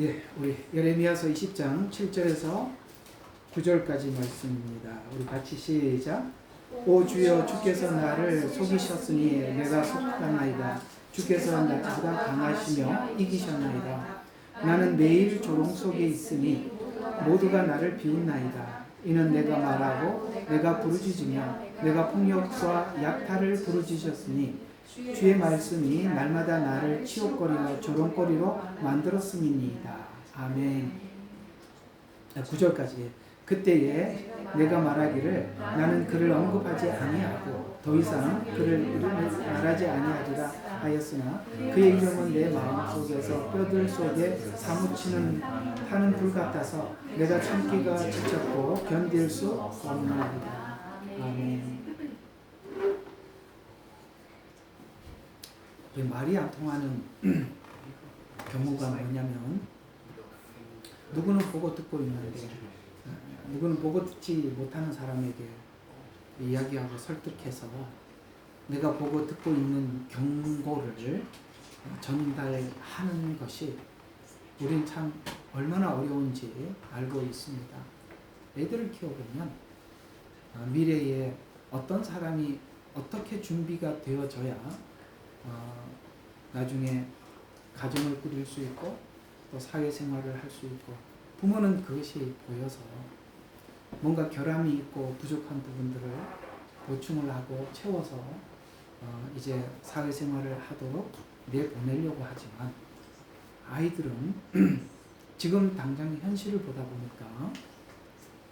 예, 우리 예레미야서 20장 7절에서 9절까지 말씀입니다. 우리 같이 시작. 오 주여, 주께서 나를 속이셨으니 내가 속았나이다. 주께서 나보다 강하시며 이기셨나이다. 나는 매일 조롱 속에 있으니 모두가 나를 비웃나이다. 이는 내가 말하고 내가 부르짖으며 내가 폭력과 약탈을 부르짖었으니 주의 말씀이 날마다 나를 치욕거리와 조롱거리로 만들었음이니이다. 아멘. 9절까지. 그때에 내가 말하기를 나는 그를 언급하지 아니하고 더 이상 그를 이름을 말하지 아니하리라 하였으나 그의 이름은 내 마음속에서 뼈들 속에 사무치는 타는 불 같아서 내가 참기가 지쳤고 견딜 수 없나이다. 아멘. 말이 안 통하는 경우가 뭐냐면 누구는 보고 듣고 있는데 누구는 보고 듣지 못하는 사람에게 이야기하고 설득해서 내가 보고 듣고 있는 경고를 전달하는 것이 우린 참 얼마나 어려운지 알고 있습니다. 애들을 키워보면 미래에 어떤 사람이 어떻게 준비가 되어져야 나중에 가정을 꾸릴 수 있고 또 사회생활을 할 수 있고, 부모는 그것이 보여서 뭔가 결함이 있고 부족한 부분들을 보충을 하고 채워서 이제 사회생활을 하도록 내보내려고 하지만 아이들은 지금 당장 현실을 보다 보니까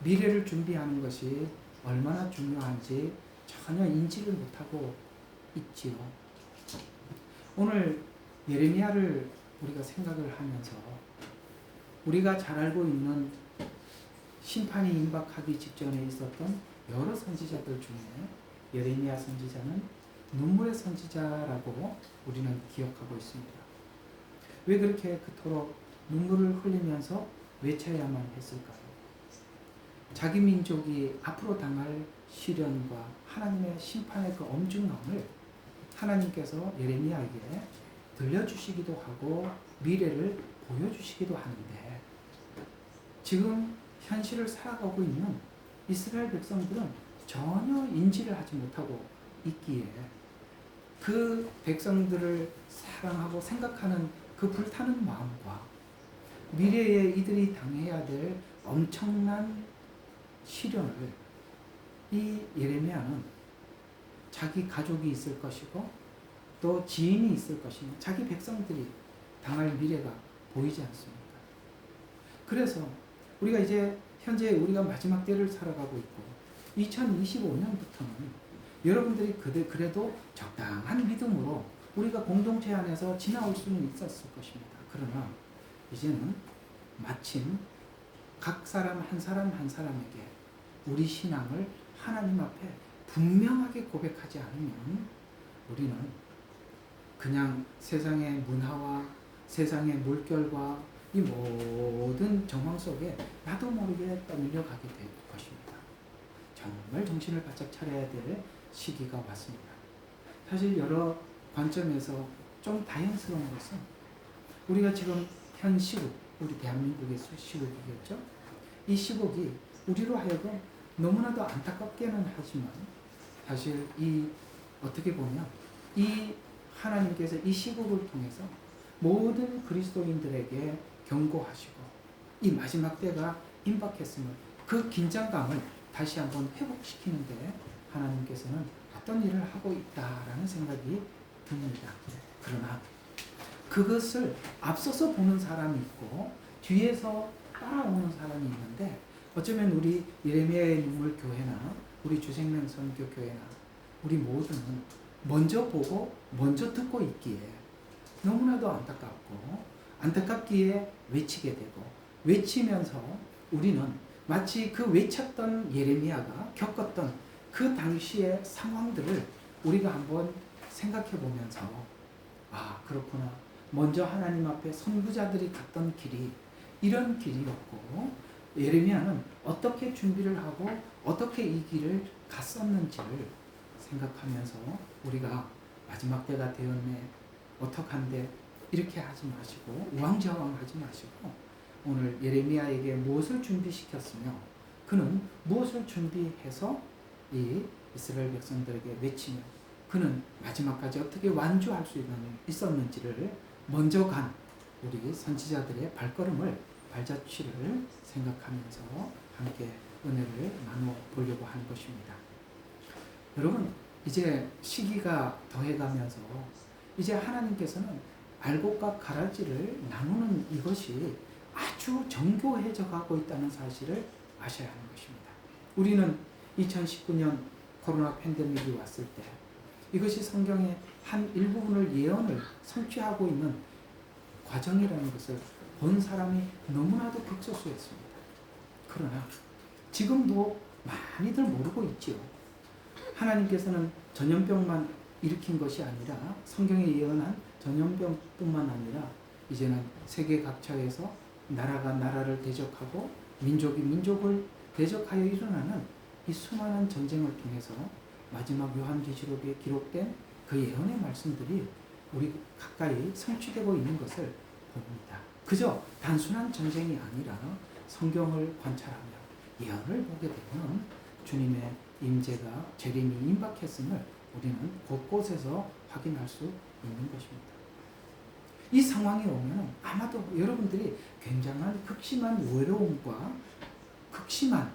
미래를 준비하는 것이 얼마나 중요한지 전혀 인지를 못하고 있지요. 오늘 예레미야를 우리가 생각을 하면서 우리가 잘 알고 있는 심판이 임박하기 직전에 있었던 여러 선지자들 중에 예레미야 선지자는 눈물의 선지자라고 우리는 기억하고 있습니다. 왜 그렇게 그토록 눈물을 흘리면서 외쳐야만 했을까요? 자기 민족이 앞으로 당할 시련과 하나님의 심판의 그 엄중함을 하나님께서 예레미야에게 들려주시기도 하고 미래를 보여주시기도 하는데, 지금 현실을 살아가고 있는 이스라엘 백성들은 전혀 인지를 하지 못하고 있기에 그 백성들을 사랑하고 생각하는 그 불타는 마음과 미래에 이들이 당해야 될 엄청난 시련을 이 예레미야는 자기 가족이 있을 것이고 또 지인이 있을 것이며 자기 백성들이 당할 미래가 보이지 않습니까? 그래서 우리가 이제 현재 우리가 마지막 때를 살아가고 있고 2025년부터는 여러분들이 그래도 적당한 믿음으로 우리가 공동체 안에서 지나올 수는 있었을 것입니다. 그러나 이제는 마침 각 사람 한 사람 한 사람에게 우리 신앙을 하나님 앞에 분명하게 고백하지 않으면 우리는 그냥 세상의 문화와 세상의 물결과 이 모든 정황 속에 나도 모르게 떠밀려가게 될 것입니다. 정말 정신을 바짝 차려야 될 시기가 왔습니다. 사실 여러 관점에서 좀 다행스러운 것은 우리가 지금 현 시국, 우리 대한민국의 시국이겠죠? 이 시국이 우리로 하여금 너무나도 안타깝게는 하지만 사실 어떻게 보면 이 하나님께서 이 시국을 통해서 모든 그리스도인들에게 경고하시고 이 마지막 때가 임박했음을, 그 긴장감을 다시 한번 회복시키는데 하나님께서는 어떤 일을 하고 있다라는 생각이 듭니다. 그러나 그것을 앞서서 보는 사람이 있고 뒤에서 따라오는 사람이 있는데, 어쩌면 우리 예레미야의 눈물 교회나 우리 주생명 선교 교회나 우리 모두는 먼저 보고 먼저 듣고 있기에 너무나도 안타깝기에 외치게 되고, 외치면서 우리는 마치 그 외쳤던 예레미야가 겪었던 그 당시의 상황들을 우리가 한번 생각해 보면서 그렇구나, 먼저 하나님 앞에 선구자들이 갔던 길이 이런 길이었고 예레미야는 어떻게 준비를 하고 어떻게 이 길을 갔었는지를 생각하면서 우리가 마지막 때가 되었네, 어떡한데 이렇게 하지 마시고 우왕좌왕하지 마시고 오늘 예레미야에게 무엇을 준비시켰으며 그는 무엇을 준비해서 이 이스라엘 백성들에게 외치며 그는 마지막까지 어떻게 완주할 수 있었는지를 먼저 간 우리 선지자들의 발자취를 생각하면서 함께 은혜를 나누어 보려고 하는 것입니다. 여러분, 이제 시기가 더해가면서 이제 하나님께서는 알곡과 가라지를 나누는 이것이 아주 정교해져 가고 있다는 사실을 아셔야 하는 것입니다. 우리는 2019년 코로나 팬데믹이 왔을 때 이것이 성경의 한 일부분을 예언을 성취하고 있는 과정이라는 것을 본 사람이 너무나도 극소수였습니다. 그러나 지금도 많이들 모르고 있지요. 하나님께서는 전염병만 일으킨 것이 아니라 성경에 예언한 전염병뿐만 아니라 이제는 세계 각처에서 나라가 나라를 대적하고 민족이 민족을 대적하여 일어나는 이 수많은 전쟁을 통해서 마지막 요한계시록에 기록된 그 예언의 말씀들이 우리 가까이 성취되고 있는 것을 봅니다. 그저 단순한 전쟁이 아니라 성경을 관찰하며 예언을 보게 되면 주님의 임재가 재림이 임박했음을 우리는 곳곳에서 확인할 수 있는 것입니다. 이 상황이 오면 아마도 여러분들이 굉장한 극심한 외로움과 극심한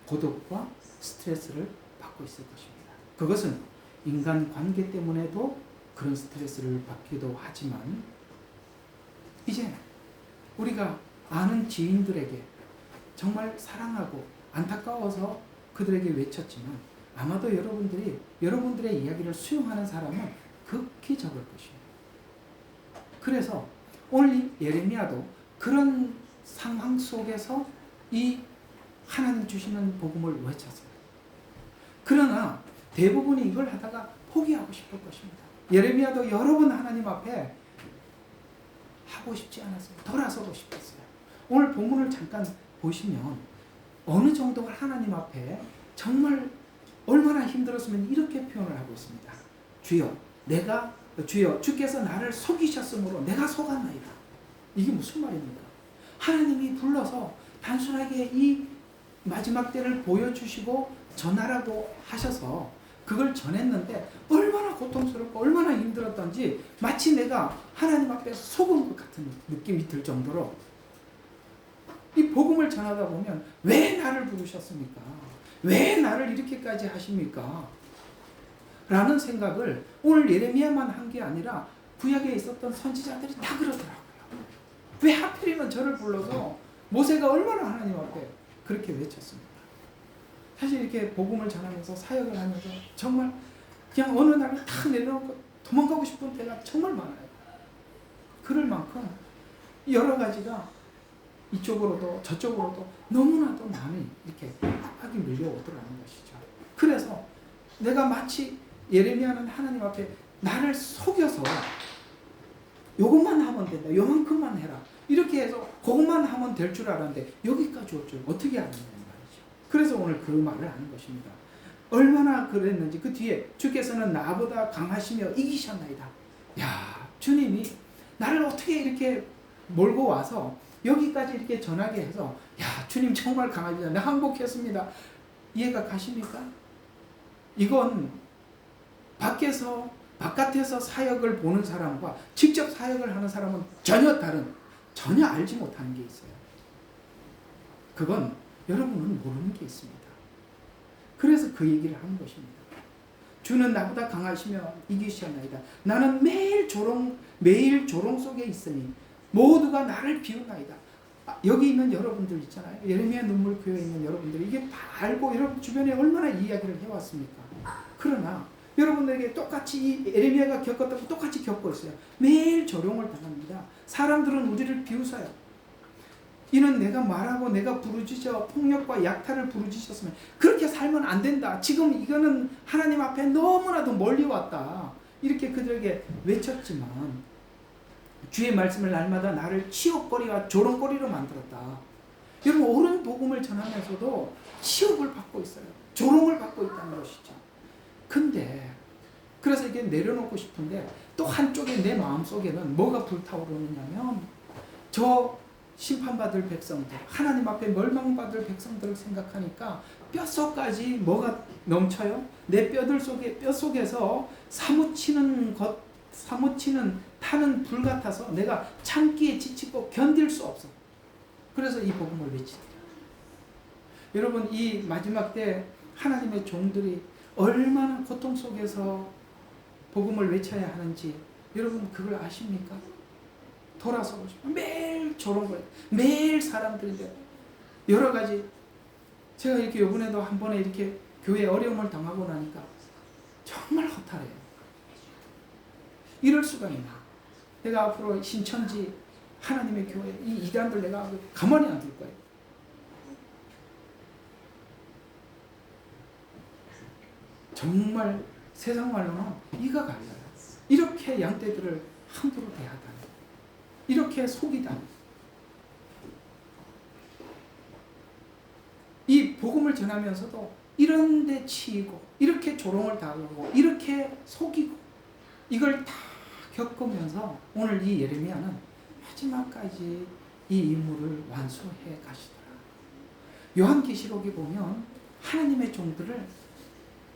고독과 스트레스를 받고 있을 것입니다. 그것은 인간 관계 때문에도 그런 스트레스를 받기도 하지만 이제 우리가 아는 지인들에게 정말 사랑하고 안타까워서 그들에게 외쳤지만 아마도 여러분들의 이야기를 수용하는 사람은 극히 적을 것입니다. 그래서 오늘 예레미야도 그런 상황 속에서 이 하나님 주시는 복음을 외쳤어요. 그러나 대부분이 이걸 하다가 포기하고 싶을 것입니다. 예레미야도 여러 번 하나님 앞에 하고 싶지 않았어요. 돌아서고 싶었어요. 오늘 본문을 잠깐 보시면 어느 정도 하나님 앞에 정말 얼마나 힘들었으면 이렇게 표현을 하고 있습니다. 주여 주께서 나를 속이셨으므로 내가 속았나이다. 이게 무슨 말입니까? 하나님이 불러서 단순하게 이 마지막 때를 보여주시고 전하라고 하셔서 그걸 전했는데 얼마나 고통스럽고 얼마나 힘들었던지 마치 내가 하나님 앞에 속은 것 같은 느낌이 들 정도로 이 복음을 전하다 보면 왜 나를 부르셨습니까? 왜 나를 이렇게까지 하십니까? 라는 생각을 오늘 예레미야만 한 게 아니라 구약에 있었던 선지자들이 다 그러더라고요. 왜 하필이면 저를 불러서 모세가 얼마나 하나님 앞에 그렇게 외쳤습니까? 사실 이렇게 복음을 전하면서 사역을 하면서 정말 그냥 어느 날을 다 내려놓고 도망가고 싶은 때가 정말 많아요. 그럴 만큼 여러 가지가 이쪽으로도 저쪽으로도 너무나도 많이 이렇게 압박이 밀려오더라는 것이죠. 그래서 내가 마치 예레미야는 하나님 앞에 나를 속여서 요것만 하면 된다. 요만큼만 해라. 이렇게 해서 그것만 하면 될 줄 알았는데 여기까지 올 줄 어떻게 알았느냐 말이죠. 그래서 오늘 그 말을 하는 것입니다. 얼마나 그랬는지 그 뒤에 주께서는 나보다 강하시며 이기셨나이다. 야, 주님이 나를 어떻게 이렇게 몰고 와서 여기까지 이렇게 전하게 해서 야, 주님 정말 강하십니다. 나 항복했습니다. 이해가 가십니까? 이건 바깥에서 사역을 보는 사람과 직접 사역을 하는 사람은 전혀 알지 못하는 게 있어요. 그건 여러분은 모르는 게 있습니다. 그래서 그 얘기를 하는 것입니다. 주는 나보다 강하시며 이기시었나이다. 나는 매일 조롱 속에 있으니 모두가 나를 비웃나이다. 여기 있는 여러분들 있잖아요. 예레미야 눈물교회에 있는 여러분들이 이게 다 알고 여러분 주변에 얼마나 이야기를 해왔습니까? 그러나 여러분들에게 똑같이 이 예레미야가 겪었다고 똑같이 겪고 있어요. 매일 조롱을 당합니다. 사람들은 우리를 비웃어요. 이는 내가 말하고 내가 부르짖어 폭력과 약탈을 부르짖었으면 그렇게 살면 안 된다. 지금 이거는 하나님 앞에 너무나도 멀리 왔다. 이렇게 그들에게 외쳤지만 주의 말씀을 날마다 나를 치욕거리와 조롱거리로 만들었다. 여러분 옳은 복음을 전하면서도 치욕을 받고 있어요. 조롱을 받고 있다는 것이죠. 근데 그래서 이게 내려놓고 싶은데 또 한쪽에 내 마음속에는 뭐가 불타오르느냐면 저 심판받을 백성들, 하나님 앞에 멸망받을 백성들을 생각하니까 뼛속까지 뭐가 넘쳐요? 내 뼈속에서 사무치는 타는 불 같아서 내가 참기에 지치고 견딜 수 없어. 그래서 이 복음을 외치더라. 여러분, 이 마지막 때 하나님의 종들이 얼마나 고통 속에서 복음을 외쳐야 하는지 여러분 그걸 아십니까? 돌아서고 싶어. 매일 저런 거예요. 매일 사람들인데 여러 가지. 제가 이렇게 요번에도 한 번에 이렇게 교회 어려움을 당하고 나니까 정말 허탈해요. 이럴 수가 있나? 내가 앞으로 신천지 하나님의 교회 이 이단들 내가 가만히 안 둘 거예요. 정말 세상 말로는 이가 갈려요. 이렇게 양떼들을 함부로 대하다니, 이렇게 속이다니. 이 복음을 전하면서도 이런 데 치이고 이렇게 조롱을 당하고 이렇게 속이고 이걸 다 겪으면서 오늘 이 예레미야는 마지막까지 이 임무를 완수해 가시더라. 요한계시록에 보면 하나님의 종들을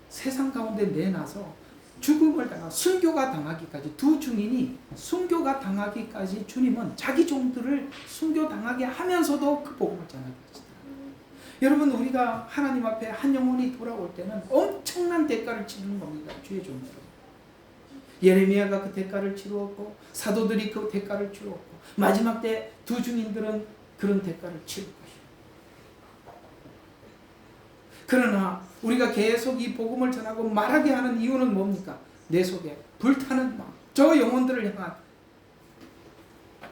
세상 가운데 내놔서 죽음을 당하, 순교가 당하기까지, 두 증인이 순교가 당하기까지 주님은 자기 종들을 순교당하게 하면서도 그 복음을 전하게 하시더라. 여러분, 우리가 하나님 앞에 한 영혼이 돌아올 때는 엄청난 대가를 치르는 겁니다. 주의 종들. 예레미야가 그 대가를 치루었고 사도들이 그 대가를 치루었고 마지막 때 두 증인들은 그런 대가를 치를 것이에요. 그러나 우리가 계속 이 복음을 전하고 말하게 하는 이유는 뭡니까? 내 속에 불타는 마음, 저 영혼들을 향한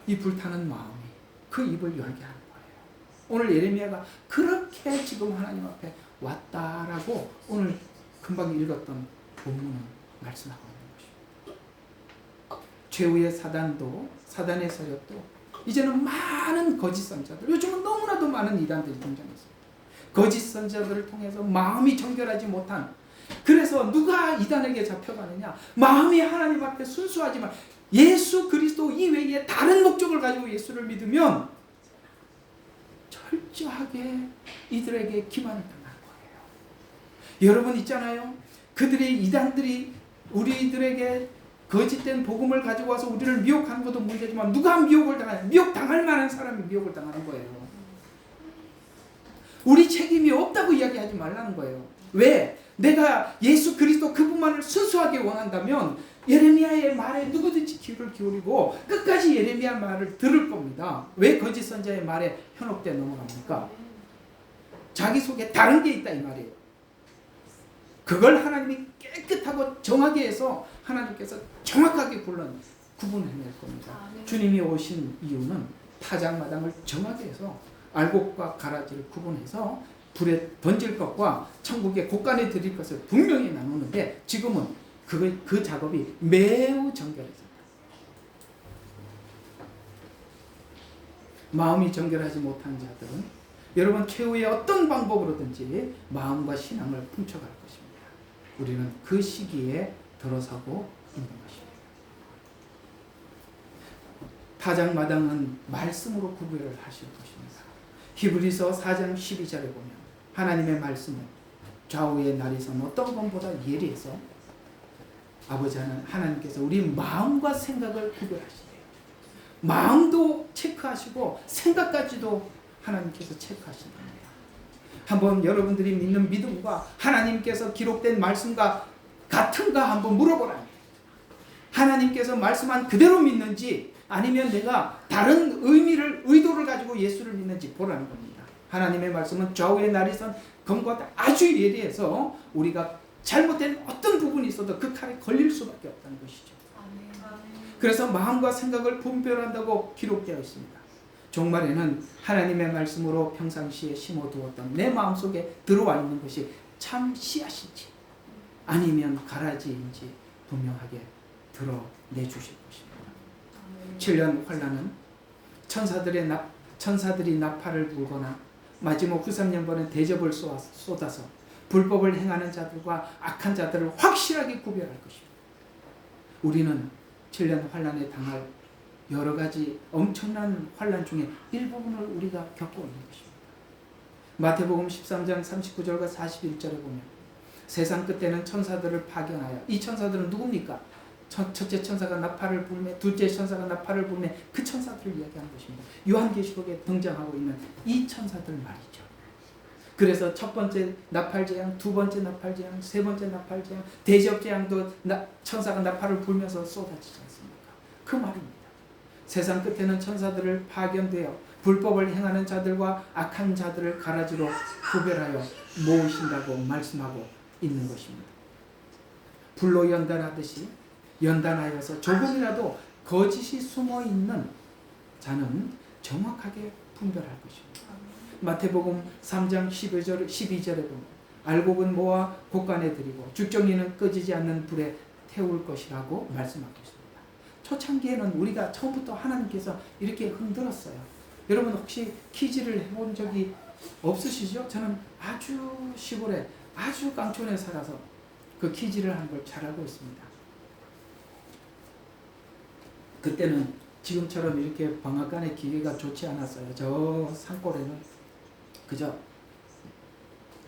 이 불타는 마음이 그 입을 열게 하는 거예요. 오늘 예레미야가 그렇게 지금 하나님 앞에 왔다라고 오늘 금방 읽었던 본문은 말씀하고 있는 것입니다. 최후의 사단도, 사단의 세력도 이제는 많은 거짓 선자들, 요즘은 너무나도 많은 이단들이 등장했습니다. 거짓 선자들을 통해서 마음이 정결하지 못한, 그래서 누가 이단에게 잡혀가느냐? 마음이 하나님 앞에 순수하지만 예수 그리스도 이외에 다른 목적을 가지고 예수를 믿으면 철저하게 이들에게 기만을 당하는 거예요. 여러분 있잖아요. 그들의 이단들이 우리들에게 거짓된 복음을 가지고 와서 우리를 미혹하는 것도 문제지만 누가 미혹을 당하냐? 미혹당할 만한 사람이 미혹을 당하는 거예요. 우리 책임이 없다고 이야기하지 말라는 거예요. 왜? 내가 예수 그리스도 그분만을 순수하게 원한다면 예레미야의 말에 누구든지 귀를 기울이고 끝까지 예레미야 말을 들을 겁니다. 왜 거짓 선자의 말에 현혹돼 넘어갑니까? 자기 속에 다른 게 있다 이 말이에요. 그걸 하나님이 깨끗하고 정하게 해서 하나님께서 정확하게 구분해낼 겁니다. 주님이 오신 이유는 타작마당을 정하게 해서 알곡과 가라지를 구분해서 불에 던질 것과 천국의 곳간에 드릴 것을 분명히 나누는데 지금은 그 작업이 매우 정결해집니다. 마음이 정결하지 못한 자들은 여러분 최후의 어떤 방법으로든지 마음과 신앙을 훔쳐갈 것입니다. 우리는 그 시기에 들어서고 있는 것입니다. 타작마당은 말씀으로 구별을 하실 것입니다. 히브리서 4장 12절에 보면 하나님의 말씀은 좌우의 날이 선 어떤 것보다 예리해서 아버지 하나님께서 우리 마음과 생각을 구별하시대요. 마음도 체크하시고 생각까지도 하나님께서 체크하신답니다. 한번 여러분들이 믿는 믿음과 하나님께서 기록된 말씀과 같은가 한번 물어보라. 하나님께서 말씀한 그대로 믿는지 아니면 내가 다른 의도를 가지고 예수를 믿는지 보라는 겁니다. 하나님의 말씀은 좌우의 날이 선 검과 아주 예리해서 우리가 잘못된 어떤 부분이 있어도 그 칼에 걸릴 수밖에 없다는 것이죠. 그래서 마음과 생각을 분별한다고 기록되어 있습니다. 종말에는 하나님의 말씀으로 평상시에 심어두었던 내 마음속에 들어와 있는 것이 참 씨앗인지 아니면 가라지인지 분명하게 드러내주실 것입니다. 7년 환란은 천사들이 나팔을 불거나 마지막 후 3년번에 대접을 쏟아서 불법을 행하는 자들과 악한 자들을 확실하게 구별할 것입니다. 우리는 7년 환란에 당할 여러 가지 엄청난 환란 중에 일부분을 우리가 겪고 있는 것입니다. 마태복음 13장 39절과 41절에 보면 세상 끝에는 천사들을 파견하여, 이 천사들은 누굽니까? 첫째 천사가 나팔을 불매, 둘째 천사가 나팔을 불매, 그 천사들을 이야기하는 것입니다. 요한계시록에 등장하고 있는 이 천사들 말이죠. 그래서 첫 번째 나팔재앙, 두 번째 나팔재앙, 세 번째 나팔재앙, 대접재앙도 천사가 나팔을 불면서 쏟아지지 않습니까? 그 말입니다. 세상 끝에는 천사들을 파견되어 불법을 행하는 자들과 악한 자들을 가라지로 구별하여 모으신다고 말씀하고 있는 것입니다. 불로 연단하듯이 연단하여서 조금이라도 거짓이 숨어있는 자는 정확하게 분별할 것입니다. 마태복음 3장 12절에 보면 알곡은 모아 곡간에 들이고 죽정이는 꺼지지 않는 불에 태울 것이라고 말씀하고 있습니다. 초창기에는 우리가 처음부터 하나님께서 이렇게 흔들었어요. 여러분 혹시 퀴즈를 해본 적이 없으시죠? 저는 아주 시골에 아주 깡촌에 살아서 그 퀴즈를 한 걸 잘 알고 있습니다. 그때는 지금처럼 이렇게 방앗간에 기계가 좋지 않았어요. 저 산골에는 그저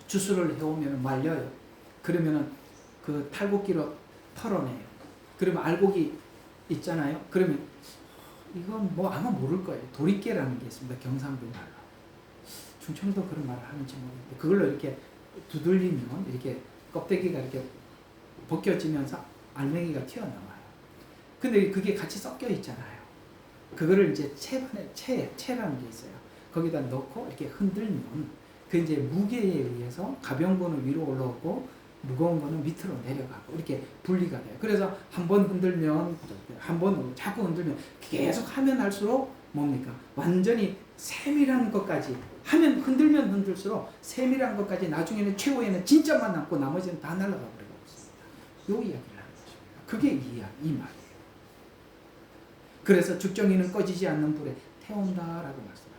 주스를 해오면 말려요. 그러면은 그 탈곡기로 털어내요. 그러면 알곡이 있잖아요. 그러면 이건 뭐 아마 모를 거예요. 도리깨라는 게 있습니다. 경상도 말로. 충청도 그런 말을 하는지 모르겠는데 그걸로 이렇게 두들리면 이렇게 껍데기가 이렇게 벗겨지면서 알맹이가 튀어나와요. 근데 그게 같이 섞여 있잖아요. 그거를 이제 채라는 게 있어요. 거기다 넣고 이렇게 흔들면 그 이제 무게에 의해서 가벼운 거는 위로 올라오고 무거운 거는 밑으로 내려가고 이렇게 분리가 돼요. 그래서 한 번 흔들면 한 번 자꾸 흔들면 계속 하면 할수록 뭡니까? 완전히 세밀한 것까지 하면 흔들면 흔들수록 세밀한 것까지 나중에는 최후에는 진짜만 남고 나머지는 다 날아가 버리고 있습니다. 요 이야기를 하는 것입니다. 그게 이 말이에요. 그래서 죽정이는 꺼지지 않는 불에 태운다라고 말씀하십니다.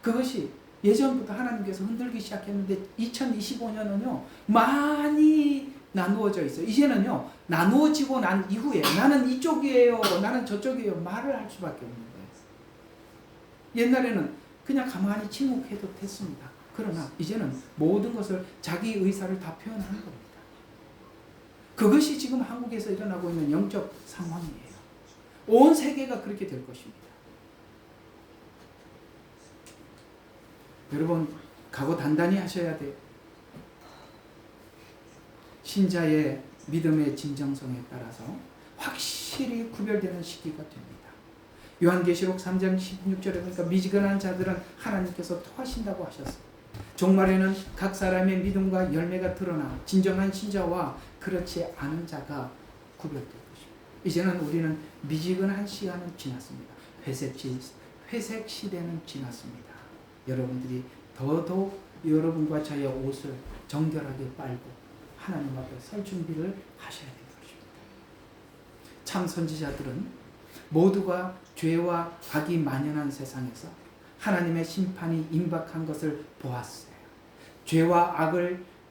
그것이 예전부터 하나님께서 흔들기 시작했는데 2025년은요 많이 나누어져 있어요. 이제는요 나누어지고 난 이후에 나는 이쪽이에요, 나는 저쪽이에요 말을 할 수밖에 없는 거예요. 옛날에는 그냥 가만히 침묵해도 됐습니다. 그러나 이제는 모든 것을 자기 의사를 다 표현하는 겁니다. 그것이 지금 한국에서 일어나고 있는 영적 상황이에요. 온 세계가 그렇게 될 것입니다. 여러분 각오 단단히 하셔야 돼요. 신자의 믿음의 진정성에 따라서 확실히 구별되는 시기가 됩니다. 요한계시록 3장 16절에 보니까 미지근한 자들은 하나님께서 토하신다고 하셨어요. 종말에는 각 사람의 믿음과 열매가 드러나 진정한 신자와 그렇지 않은 자가 구별될 것입니다. 이제는 우리는 미지근한 시간은 지났습니다. 회색 시대는 지났습니다. 여러분들이 더더욱 여러분과 저의 옷을 정결하게 빨고 하나님 앞에 설 준비를 하셔야 될 것입니다. 참 선지자들은 모두가 죄와 악이 만연한 세상에서 하나님의 심판이 임박한 것을 보았어요. 죄와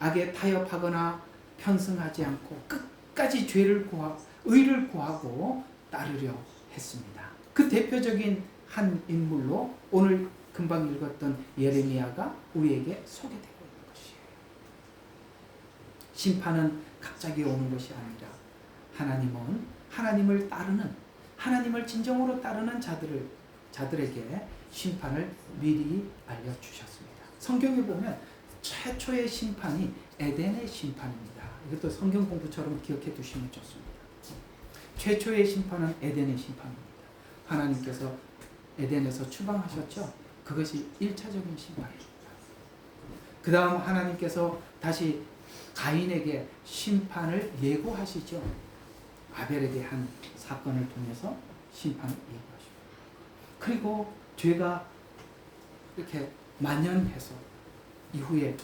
악에 타협하거나 편승하지 않고 끝까지 의를 구하고 따르려 했습니다. 그 대표적인 한 인물로 오늘 금방 읽었던 예레미야가 우리에게 소개되고 있는 것이에요. 심판은 갑자기 오는 것이 아니라 하나님은 하나님을 따르는, 하나님을 진정으로 따르는 자들에게 심판을 미리 알려주셨습니다. 성경에 보면 최초의 심판이 에덴의 심판입니다. 이것도 성경 공부처럼 기억해 두시면 좋습니다. 최초의 심판은 에덴의 심판입니다. 하나님께서 에덴에서 추방하셨죠. 그것이 1차적인 심판입니다. 그 다음 하나님께서 다시 가인에게 심판을 예고하시죠. 아벨에게 한 사건을 통해서 심판을 예고하십니다. 그리고 죄가 이렇게 만연해서 이후에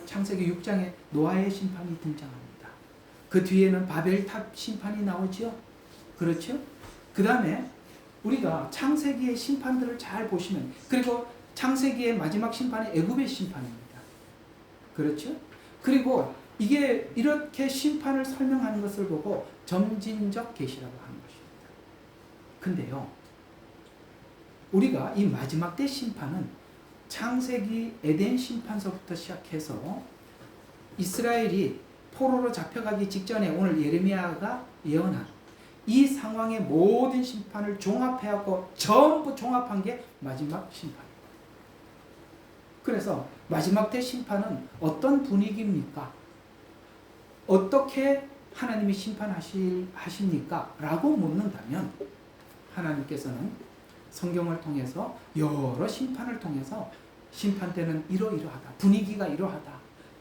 창세기 6장에 노아의 심판이 등장합니다. 그 뒤에는 바벨탑 심판이 나오죠. 그렇죠? 그 다음에 우리가 창세기의 심판들을 잘 보시면, 그리고 창세기의 마지막 심판이 애굽의 심판입니다. 그렇죠? 그리고 이게 이렇게 심판을 설명하는 것을 보고 점진적 계시라고 하는 것입니다. 근데요, 우리가 이 마지막 때 심판은 창세기 에덴 심판서부터 시작해서 이스라엘이 포로로 잡혀가기 직전에 오늘 예레미야가 예언한 이 상황의 모든 심판을 종합해갖고 전부 종합한 게 마지막 심판입니다. 그래서 마지막 때 심판은 어떤 분위기입니까? 어떻게 하나님이 심판하십니까? 라고 묻는다면 하나님께서는 성경을 통해서 여러 심판을 통해서 심판 때는 이러이러하다, 분위기가 이러하다,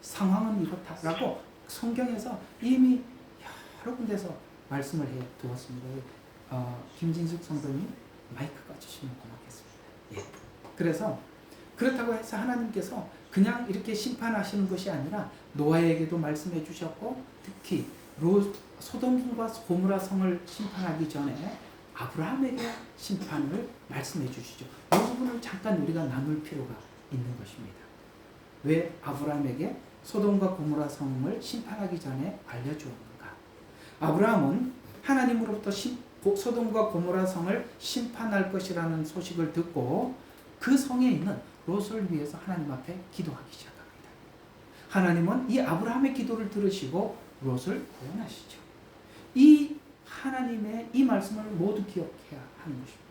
상황은 이렇다라고 성경에서 이미 여러 군데서 말씀을 해 두었습니다. 김진숙 성도님 마이크가 주시면 고맙겠습니다. 예. 그래서 그렇다고 해서 하나님께서 그냥 이렇게 심판하시는 것이 아니라 노아에게도 말씀해 주셨고, 특히 소돔과 고모라 성을 심판하기 전에 아브라함에게 심판을 말씀해 주시죠. 이 부분을 잠깐 우리가 나눌 필요가 있는 것입니다. 왜 아브라함에게 소돔과 고모라 성을 심판하기 전에 알려주었는가? 아브라함은 하나님으로부터 소돔과 고모라 성을 심판할 것이라는 소식을 듣고 그 성에 있는 롯을 위해서 하나님 앞에 기도하기 시작합니다. 하나님은 이 아브라함의 기도를 들으시고 롯을 구원하시죠. 이 하나님의 이 말씀을 모두 기억해야 하는 것입니다.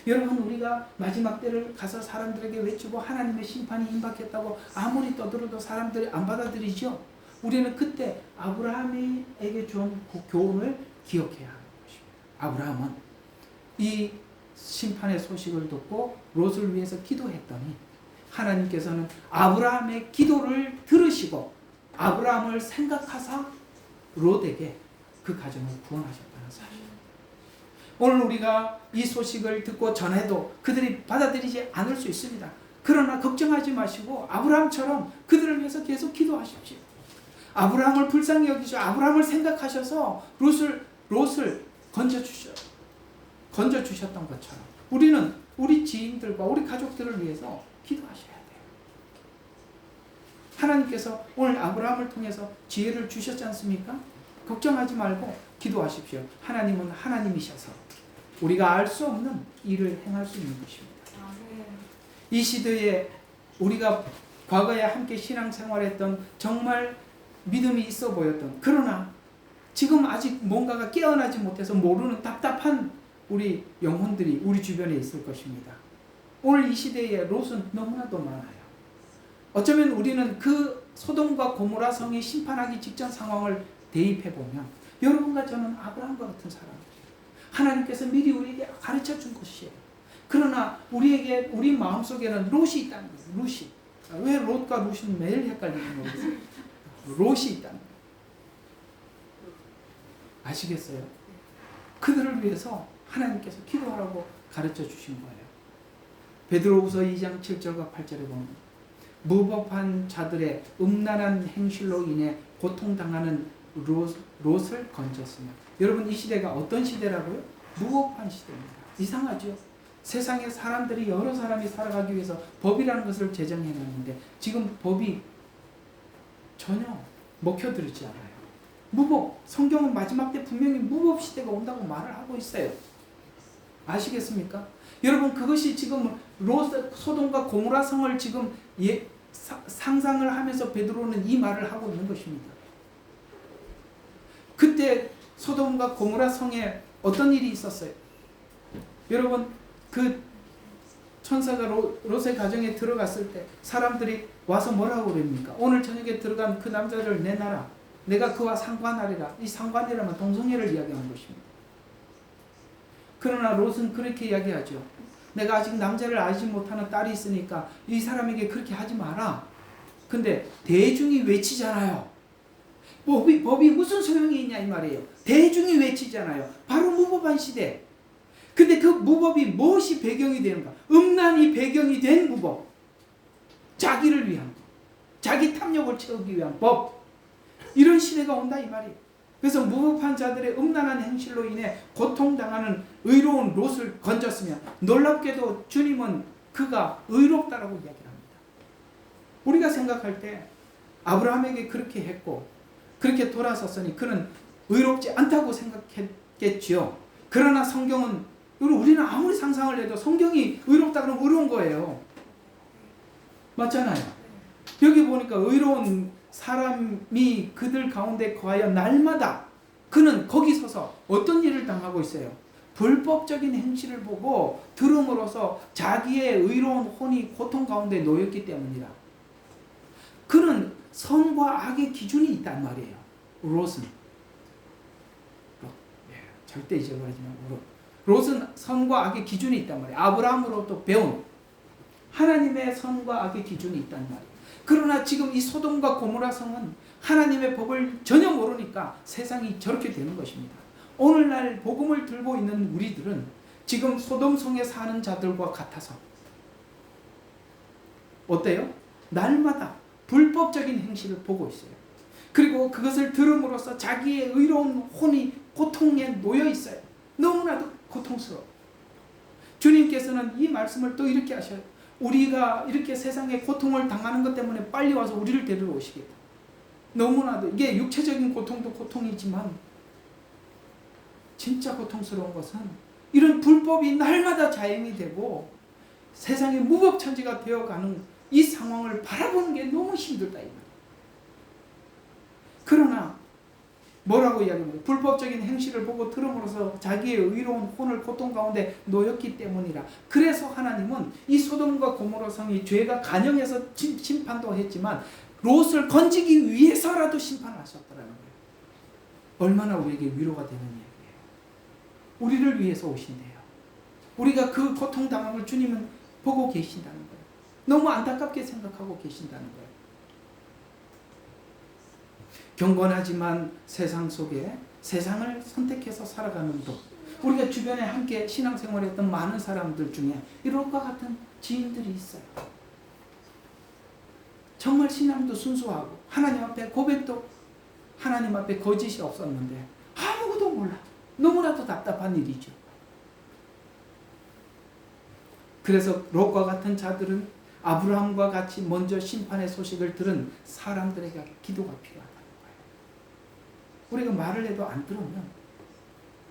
여러분, 우리가 마지막 때를 가서 사람들에게 외치고 하나님의 심판이 임박했다고 아무리 떠들어도 사람들이 안 받아들이죠. 우리는 그때 아브라함에게 준 그 교훈을 기억해야 하는 것입니다. 아브라함은 이 심판의 소식을 듣고 롯을 위해서 기도했더니 하나님께서는 아브라함의 기도를 들으시고 아브라함을 생각하사 롯에게 그 가정을 구원하셨다는 사실. 오늘 우리가 이 소식을 듣고 전해도 그들이 받아들이지 않을 수 있습니다. 그러나 걱정하지 마시고 아브라함처럼 그들을 위해서 계속 기도하십시오. 아브라함을 불쌍히 여기셔 아브라함을 생각하셔서 롯을 건져주셨던 것처럼 우리는 우리 지인들과 우리 가족들을 위해서 기도하셔야 돼요. 하나님께서 오늘 아브라함을 통해서 지혜를 주셨지 않습니까? 걱정하지 말고 기도하십시오. 하나님은 하나님이셔서 우리가 알 수 없는 일을 행할 수 있는 것입니다. 이 시대에 우리가 과거에 함께 신앙생활했던 정말 믿음이 있어 보였던, 그러나 지금 아직 뭔가가 깨어나지 못해서 모르는 답답한 우리 영혼들이 우리 주변에 있을 것입니다. 오늘 이 시대에 롯은 너무나도 많아요. 어쩌면 우리는 그 소돔과 고모라 성이 심판하기 직전 상황을 대입해보면 여러분과 저는 아브라함과 같은 사람이에요. 하나님께서 미리 우리에게 가르쳐 준 것이에요. 그러나 우리 마음속에는 롯이 있다는 거예요. 롯이. 왜 롯과 롯이 매일 헷갈리는 거겠어요? 롯이 있다는 거예요. 아시겠어요? 그들을 위해서 하나님께서 기도하라고 가르쳐 주신 거예요. 베드로후서 2장 7절과 8절에 보면 무법한 자들의 음란한 행실로 인해 고통당하는 롯을 건졌으며, 여러분 이 시대가 어떤 시대라고요? 무법한 시대입니다. 이상하죠? 세상에 사람들이 여러 사람이 살아가기 위해서 법이라는 것을 제정해놨는데 지금 법이 전혀 먹혀들지 않아요. 무법, 성경은 마지막 때 분명히 무법 시대가 온다고 말을 하고 있어요. 아시겠습니까? 여러분 그것이 지금 소돔과 고모라 성을 지금 상상을 하면서 베드로는 이 말을 하고 있는 것입니다. 그때 소돔과 고모라 성에 어떤 일이 있었어요? 여러분 그 천사가 롯의 가정에 들어갔을 때 사람들이 와서 뭐라고 그럽니까? 오늘 저녁에 들어간 그 남자를 내놔라. 내가 그와 상관하리라. 이 상관이라면 동성애를 이야기하는 것입니다. 그러나 롯은 그렇게 이야기하죠. 내가 아직 남자를 알지 못하는 딸이 있으니까 이 사람에게 그렇게 하지 마라. 근데 대중이 외치잖아요. 법이 무슨 소용이 있냐 이 말이에요. 대중이 외치잖아요. 바로 무법한 시대. 근데 그 무법이 무엇이 배경이 되는가? 음란이 배경이 된 무법. 자기를 위한 법. 자기 탐욕을 채우기 위한 법. 이런 시대가 온다 이 말이에요. 그래서 무법한 자들의 음란한 행실로 인해 고통당하는 의로운 롯을 건졌으며, 놀랍게도 주님은 그가 의롭다라고 이야기를 합니다. 우리가 생각할 때 아브라함에게 그렇게 했고 그렇게 돌아섰으니 그는 의롭지 않다고 생각했겠지요. 그러나 성경은, 우리는 아무리 상상을 해도 성경이 의롭다 그러면 의로운 거예요. 맞잖아요. 여기 보니까 의로운 사람이 그들 가운데 거하여 날마다 그는 거기 서서 어떤 일을 당하고 있어요? 불법적인 행실을 보고 들음으로써 자기의 의로운 혼이 고통 가운데 놓였기 때문이라. 그는 선과 악의 기준이 있단 말이에요. 롯은. 절대 잊어버리지 말고. 롯은 선과 악의 기준이 있단 말이에요. 아브라함으로부터 배운 하나님의 선과 악의 기준이 있단 말이에요. 그러나 지금 이 소돔과 고모라 성은 하나님의 법을 전혀 모르니까 세상이 저렇게 되는 것입니다. 오늘날 복음을 들고 있는 우리들은 지금 소돔 성에 사는 자들과 같아서 어때요? 날마다 불법적인 행실을 보고 있어요. 그리고 그것을 들음으로써 자기의 의로운 혼이 고통에 놓여 있어요. 너무나도 고통스러워. 주님께서는 이 말씀을 또 이렇게 하셔요. 우리가 이렇게 세상에 고통을 당하는 것 때문에 빨리 와서 우리를 데리러 오시겠다. 너무나도 이게 육체적인 고통도 고통이지만 진짜 고통스러운 것은 이런 불법이 날마다 자행이 되고 세상의 무법천지가 되어가는 이 상황을 바라보는 게 너무 힘들다 이 말이에요. 그러나 뭐라고 이야기합니까? 불법적인 행실을 보고 들음으로써 자기의 의로운 혼을 고통 가운데 놓였기 때문이라. 그래서 하나님은 이 소돔과 고모라 성이 죄가 간영해서 심판도 했지만 롯을 건지기 위해서라도 심판하셨다는 거예요. 얼마나 우리에게 위로가 되는 얘기예요. 우리를 위해서 오신대요. 우리가 그 고통당함을 주님은 보고 계신다는 거예요. 너무 안타깝게 생각하고 계신다는 거예요. 경건하지만 세상 속에 세상을 선택해서 살아가는 것. 우리가 주변에 함께 신앙생활을 했던 많은 사람들 중에 이런과 같은 지인들이 있어요. 정말 신앙도 순수하고 하나님 앞에 고백도 하나님 앞에 거짓이 없었는데 아무것도 몰라. 너무나도 답답한 일이죠. 그래서 롯과 같은 자들은 아브라함과 같이 먼저 심판의 소식을 들은 사람들에게 기도가 필요하다는 거예요. 우리가 말을 해도 안 들으면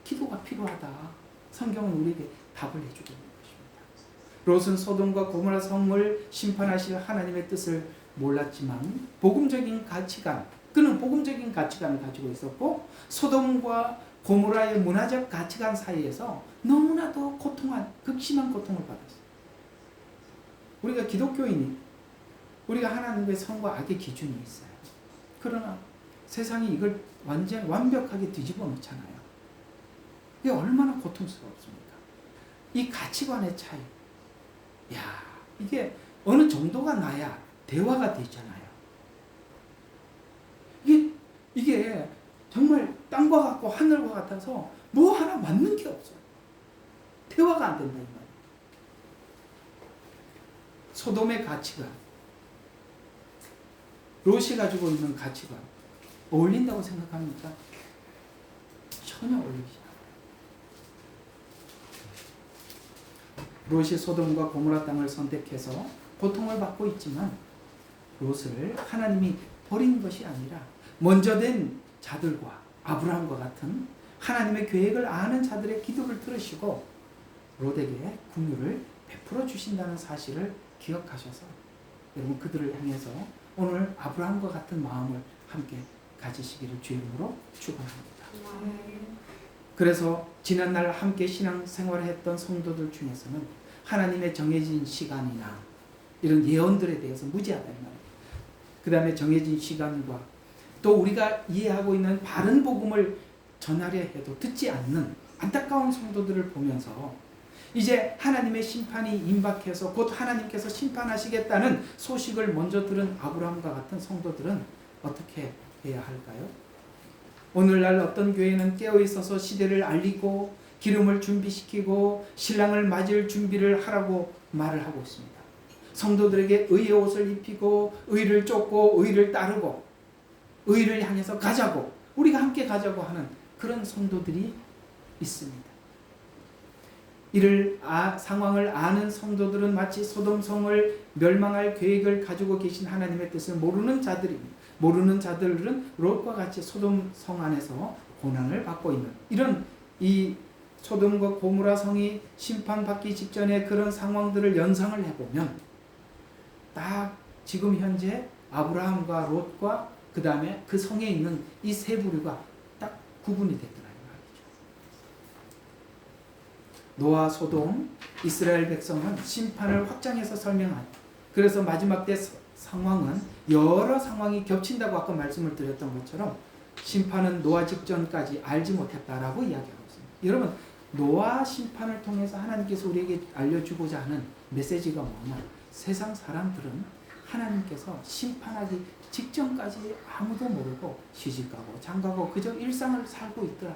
기도가 필요하다. 성경은 우리에게 답을 해주고 있는 것입니다. 롯은 소돔과 고모라 성을 심판하실 하나님의 뜻을 몰랐지만 복음적인 가치관, 그는 복음적인 가치관을 가지고 있었고 소돔과 고모라의 문화적 가치관 사이에서 너무나도 극심한 고통을 받았어요. 우리가 기독교인이 우리가 하나님의 선과 악의 기준이 있어요. 그러나 세상이 이걸 완벽하게 뒤집어 놓잖아요. 이게 얼마나 고통스럽습니까? 이 가치관의 차이. 이게 어느 정도가 나야 대화가 되잖아요. 이게 정말 땅과 같고 하늘과 같아서 뭐 하나 맞는 게 없어요. 대화가 안 된다 이 말이에요. 소돔의 가치관, 롯이 가지고 있는 가치관 어울린다고 생각합니까? 전혀 어울리지 않아요. 롯이 소돔과 고모라 땅을 선택해서 고통을 받고 있지만 롯을 하나님이 버린 것이 아니라 먼저 된 자들과 아브라함과 같은 하나님의 계획을 아는 자들의 기도를 들으시고 롯에게 긍휼을 베풀어 주신다는 사실을 기억하셔서 여러분 그들을 향해서 오늘 아브라함과 같은 마음을 함께 가지시기를 주의 이름으로 축원합니다. 그래서 지난날 함께 신앙생활을 했던 성도들 중에서는 하나님의 정해진 시간이나 이런 예언들에 대해서 무지하다 이 말이에요. 그 다음에 정해진 시간과 또 우리가 이해하고 있는 바른 복음을 전하려 해도 듣지 않는 안타까운 성도들을 보면서 이제 하나님의 심판이 임박해서 곧 하나님께서 심판하시겠다는 소식을 먼저 들은 아브라함과 같은 성도들은 어떻게 해야 할까요? 오늘날 어떤 교회는 깨어있어서 시대를 알리고 기름을 준비시키고 신랑을 맞을 준비를 하라고 말을 하고 있습니다. 성도들에게 의의 옷을 입히고 의를 쫓고 의를 따르고 의를 향해서 가자고 우리가 함께 가자고 하는 그런 성도들이 있습니다. 이를 상황을 아는 성도들은 마치 소돔성을 멸망할 계획을 가지고 계신 하나님의 뜻을 모르는 자들입니다. 모르는 자들은 롯과 같이 소돔성 안에서 고난을 받고 있는 이런 이 소돔과 고모라 성이 심판받기 직전에 그런 상황들을 연상을 해보면 딱 지금 현재 아브라함과 롯과 그 다음에 그 성에 있는 이 세 부류가 딱 구분이 됐더라 이 말이죠. 노아, 소돔, 이스라엘 백성은 심판을 확장해서 설명한, 그래서 마지막 때 상황은 여러 상황이 겹친다고 아까 말씀을 드렸던 것처럼 심판은 노아 직전까지 알지 못했다라고 이야기하고 있습니다. 여러분, 노아 심판을 통해서 하나님께서 우리에게 알려주고자 하는 메시지가 뭐냐? 세상 사람들은 하나님께서 심판하기 직전까지 아무도 모르고 시집가고 장가고 그저 일상을 살고 있더라.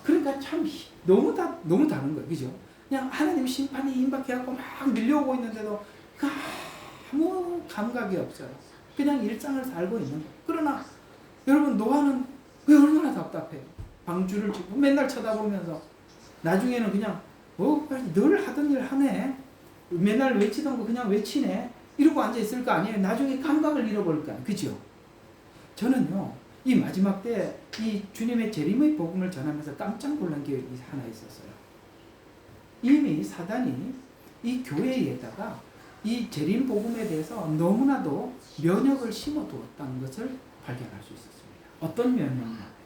그러니까 참 너무 다른 거예요. 그죠? 그냥 하나님 심판이 임박해갖고 막 밀려오고 있는데도 아무 감각이 없어요. 그냥 일상을 살고 있는 거예요. 그러나 여러분, 노아는 왜 얼마나 답답해요. 방주를 치고 맨날 쳐다보면서 나중에는 그냥 늘 하던 일 하네. 맨날 외치던 거 그냥 외치네. 이러고 앉아있을 거 아니에요. 나중에 감각을 잃어버릴 거 아니에요. 그죠? 저는요, 이 마지막 때 이 주님의 재림의 복음을 전하면서 깜짝 놀란 게 하나 있었어요. 이미 사단이 이 교회에다가 이 재림 복음에 대해서 너무나도 면역을 심어두었다는 것을 발견할 수 있었습니다. 어떤 면역이냐?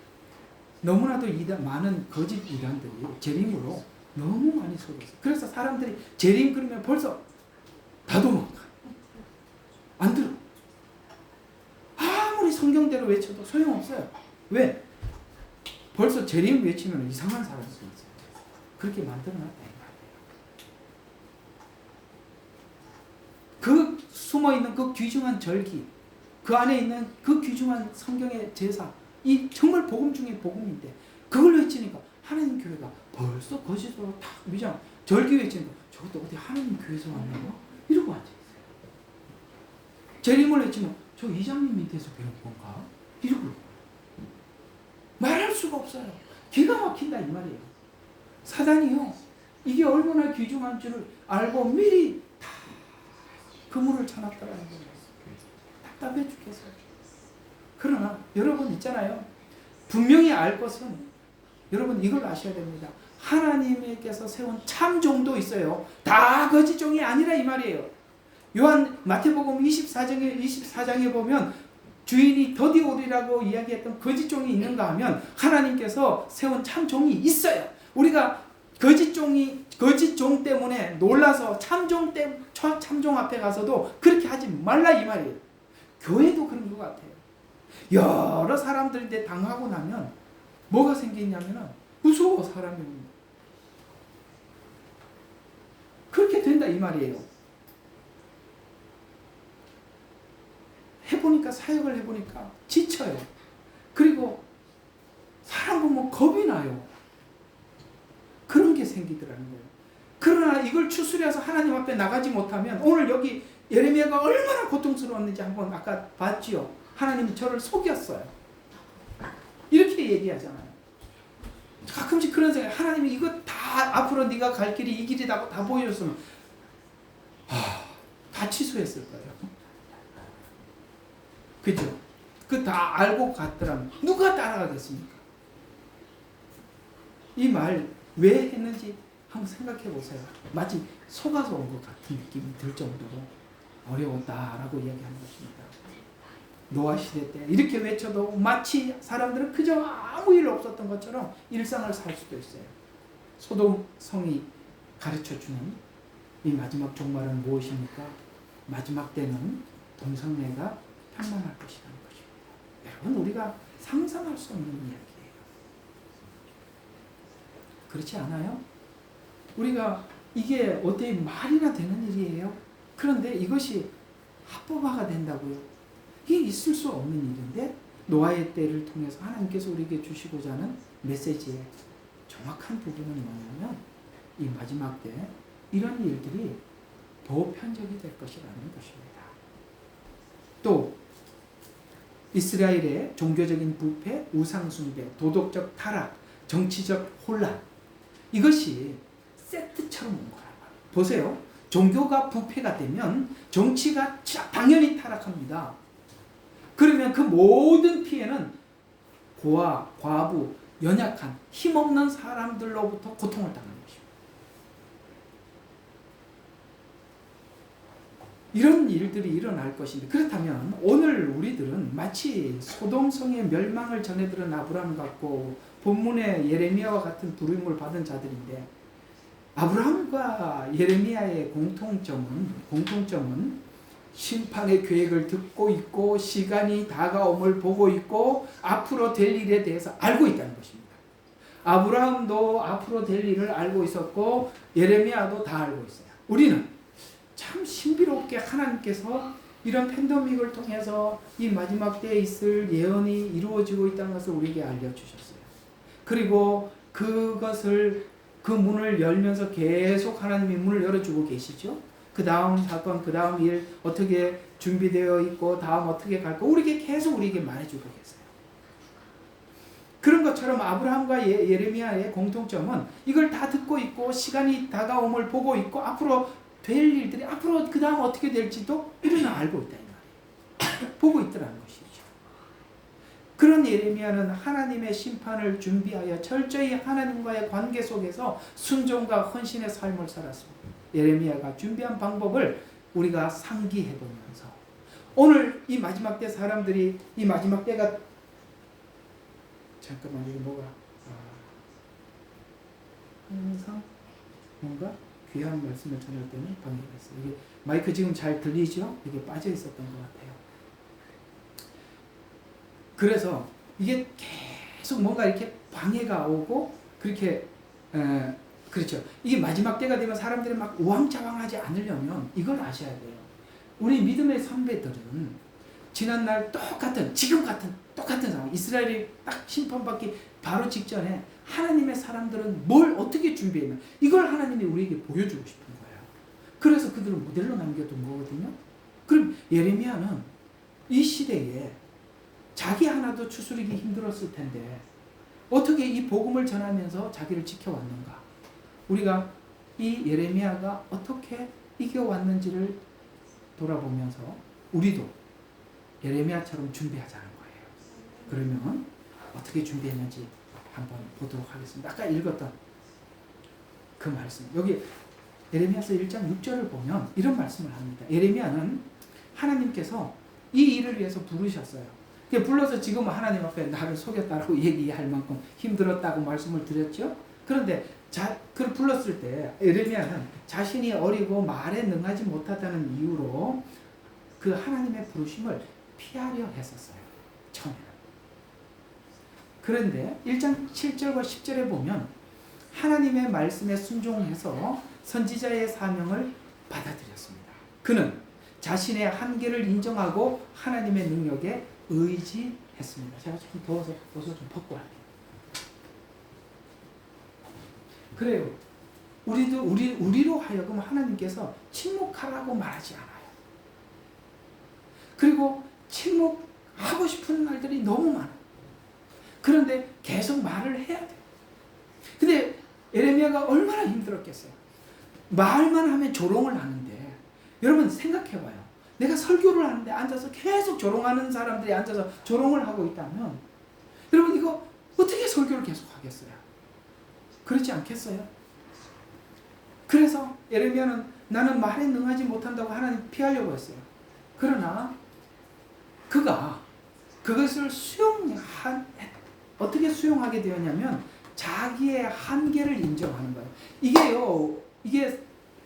너무나도 많은 거짓 이단들이 재림으로 너무 많이 속였어요. 그래서 사람들이 재림 그러면 벌써 다 도망가. 안 들어. 아무리 성경대로 외쳐도 소용없어요. 왜? 벌써 재림 외치면 이상한 사람이 있어요. 그렇게 만들어놨다. 그 숨어있는 그 귀중한 절기, 그 안에 있는 그 귀중한 성경의 제사, 이 정말 복음 중에 복음인데 그걸 외치니까 하나님 교회가 벌써 거짓으로 탁 위장 절기 외치니까 저것도 어디 하나님 교회에서 왔나요? 이러고 앉아있어요. 재림을 외치면 저 이장님 밑에서 배운 건가? 이러고 말할 수가 없어요. 기가 막힌다 이 말이에요. 사단이요, 이게 얼마나 귀중한 줄을 알고 미리 다 그물을 쳐놨더라는 거예요. 답답해 죽겠어요. 그러나 여러분 있잖아요. 분명히 알 것은 여러분 이걸 아셔야 됩니다. 하나님께서 세운 참종도 있어요. 다 거짓종이 아니라 이 말이에요. 마태복음 24장에 보면 주인이 더디 오리라고 이야기했던 거짓종이 있는가 하면 하나님께서 세운 참종이 있어요. 우리가 거짓종 때문에 놀라서 참종 앞에 가서도 그렇게 하지 말라 이 말이에요. 교회도 그런 것 같아요. 여러 사람들인데 당하고 나면 뭐가 생기냐면 무서워 사람이. 그렇게 된다 이 말이에요. 사역을 해보니까 지쳐요. 그리고 사람 보면 겁이 나요. 그런 게 생기더라는 거예요. 그러나 이걸 추스려서 하나님 앞에 나가지 못하면 오늘 여기 예레미야가 얼마나 고통스러웠는지 한번 아까 봤지요. 하나님이 저를 속였어요. 이렇게 얘기하잖아요. 가끔씩 그런 생각, 하나님이 이거 다 앞으로 네가 갈 길이 이 길이라고 다 보여줬으면 다 취소했을 거예요. 그죠? 그 다 알고 갔더라면 누가 따라가겠습니까? 이 말 왜 했는지 한번 생각해 보세요. 마치 속아서 온 것 같은 느낌이 들 정도로 어려웠다라고 이야기하는 것입니다. 노아 시대 때 이렇게 외쳐도 마치 사람들은 그저 아무 일 없었던 것처럼 일상을 살 수도 있어요. 소돔 성이 가르쳐주는 이 마지막 종말은 무엇입니까? 마지막 때는 동성애가 평만할 것이라는 것입니다. 여러분, 우리가 상상할 수 없는 이야기예요. 그렇지 않아요? 우리가 이게 어떻게 말이나 되는 일이에요? 그런데 이것이 합법화가 된다고요? 이게 있을 수 없는 일인데 노아의 때를 통해서 하나님께서 우리에게 주시고자 하는 메시지의 정확한 부분은 뭐냐면 이 마지막 때 이런 일들이 보편적이 될 것이라는 것입니다. 또 이스라엘의 종교적인 부패, 우상숭배, 도덕적 타락, 정치적 혼란, 이것이 세트처럼 온 거란 말이에요. 보세요. 종교가 부패가 되면 정치가 당연히 타락합니다. 그러면 그 모든 피해는 고아, 과부, 연약한 힘없는 사람들로부터 고통을 당하는 것입니다. 이런 일들이 일어날 것인데, 그렇다면 오늘 우리들은 마치 소돔성의 멸망을 전해 들은 아브라함 같고 본문의 예레미야와 같은 부름을 받은 자들인데, 아브라함과 예레미야의 공통점은 심판의 계획을 듣고 있고 시간이 다가옴을 보고 있고 앞으로 될 일에 대해서 알고 있다는 것입니다. 아브라함도 앞으로 될 일을 알고 있었고 예레미야도 다 알고 있어요. 우리는 참 신비롭게 하나님께서 이런 팬데믹을 통해서 이 마지막 때에 있을 예언이 이루어지고 있다는 것을 우리에게 알려주셨어요. 그리고 그것을 그 문을 열면서 계속 하나님이 문을 열어주고 계시죠. 그 다음 사건, 그 다음 일 어떻게 준비되어 있고 다음 어떻게 갈까 우리에게 계속 우리에게 말해주고 계세요. 그런 것처럼 아브라함과 예레미야의 공통점은 이걸 다 듣고 있고 시간이 다가옴을 보고 있고 앞으로 될 일들이 앞으로 그 다음 어떻게 될지도 우리는 알고 있다 이 말이에요. 보고 있더라는 것이죠. 그런 예레미야는 하나님의 심판을 준비하여 철저히 하나님과의 관계 속에서 순종과 헌신의 삶을 살았습니다. 예레미야가 준비한 방법을 우리가 상기해 보면서 오늘 이 마지막 때 사람들이 이 마지막 때가 잠깐만 이게 뭐가 항상 뭔가 귀한 말씀을 전할 때는 방해가 있어요. 이게 마이크 지금 잘 들리죠? 이게 빠져 있었던 것 같아요. 그래서 이게 계속 뭔가 이렇게 방해가 오고 그렇게 그렇죠. 이게 마지막 때가 되면 사람들이 막 우왕좌왕하지 않으려면 이걸 아셔야 돼요. 우리 믿음의 선배들은 지난날 지금 같은 똑같은 상황, 이스라엘이 딱 심판받기 바로 직전에 하나님의 사람들은 뭘 어떻게 준비했나 이걸 하나님이 우리에게 보여주고 싶은 거예요. 그래서 그들을 모델로 남겨둔 거거든요. 그럼 예레미야는 이 시대에 자기 하나도 추스르기 힘들었을 텐데 어떻게 이 복음을 전하면서 자기를 지켜왔는가? 우리가 이 예레미야가 어떻게 이겨왔는지를 돌아보면서 우리도 예레미야처럼 준비하자는 거예요. 그러면 어떻게 준비했는지 한번 보도록 하겠습니다. 아까 읽었던 그 말씀, 여기 예레미야서 1장 6절을 보면 이런 말씀을 합니다. 예레미야는 하나님께서 이 일을 위해서 부르셨어요. 불러서 지금 하나님 앞에 나를 속였다고 얘기할 만큼 힘들었다고 말씀을 드렸죠. 그런데 그를 불렀을 때 예레미야는 자신이 어리고 말에 능하지 못하다는 이유로 그 하나님의 부르심을 피하려 했었어요. 처음에는. 그런데 1장 7절과 10절에 보면 하나님의 말씀에 순종해서 선지자의 사명을 받아들였습니다. 그는 자신의 한계를 인정하고 하나님의 능력에 의지했습니다. 제가 좀 더워서 옷을 좀 벗고 할게요. 그래요. 우리로 하여금 하나님께서 침묵하라고 말하지 않아요. 그리고 침묵하고 싶은 날들이 너무 많아요. 그런데 계속 말을 해야 돼요. 근데 예레미야가 얼마나 힘들었겠어요. 말만 하면 조롱을 하는데 여러분 생각해봐요. 내가 설교를 하는데 앉아서 계속 조롱하는 사람들이 앉아서 조롱을 하고 있다면 여러분 이거 어떻게 설교를 계속 하겠어요? 그렇지 않겠어요? 그래서 예레미야는 나는 말에 능하지 못한다고 하나님 피하려고 했어요. 그러나 그가 그것을 어떻게 수용하게 되었냐면 자기의 한계를 인정하는 거예요. 이게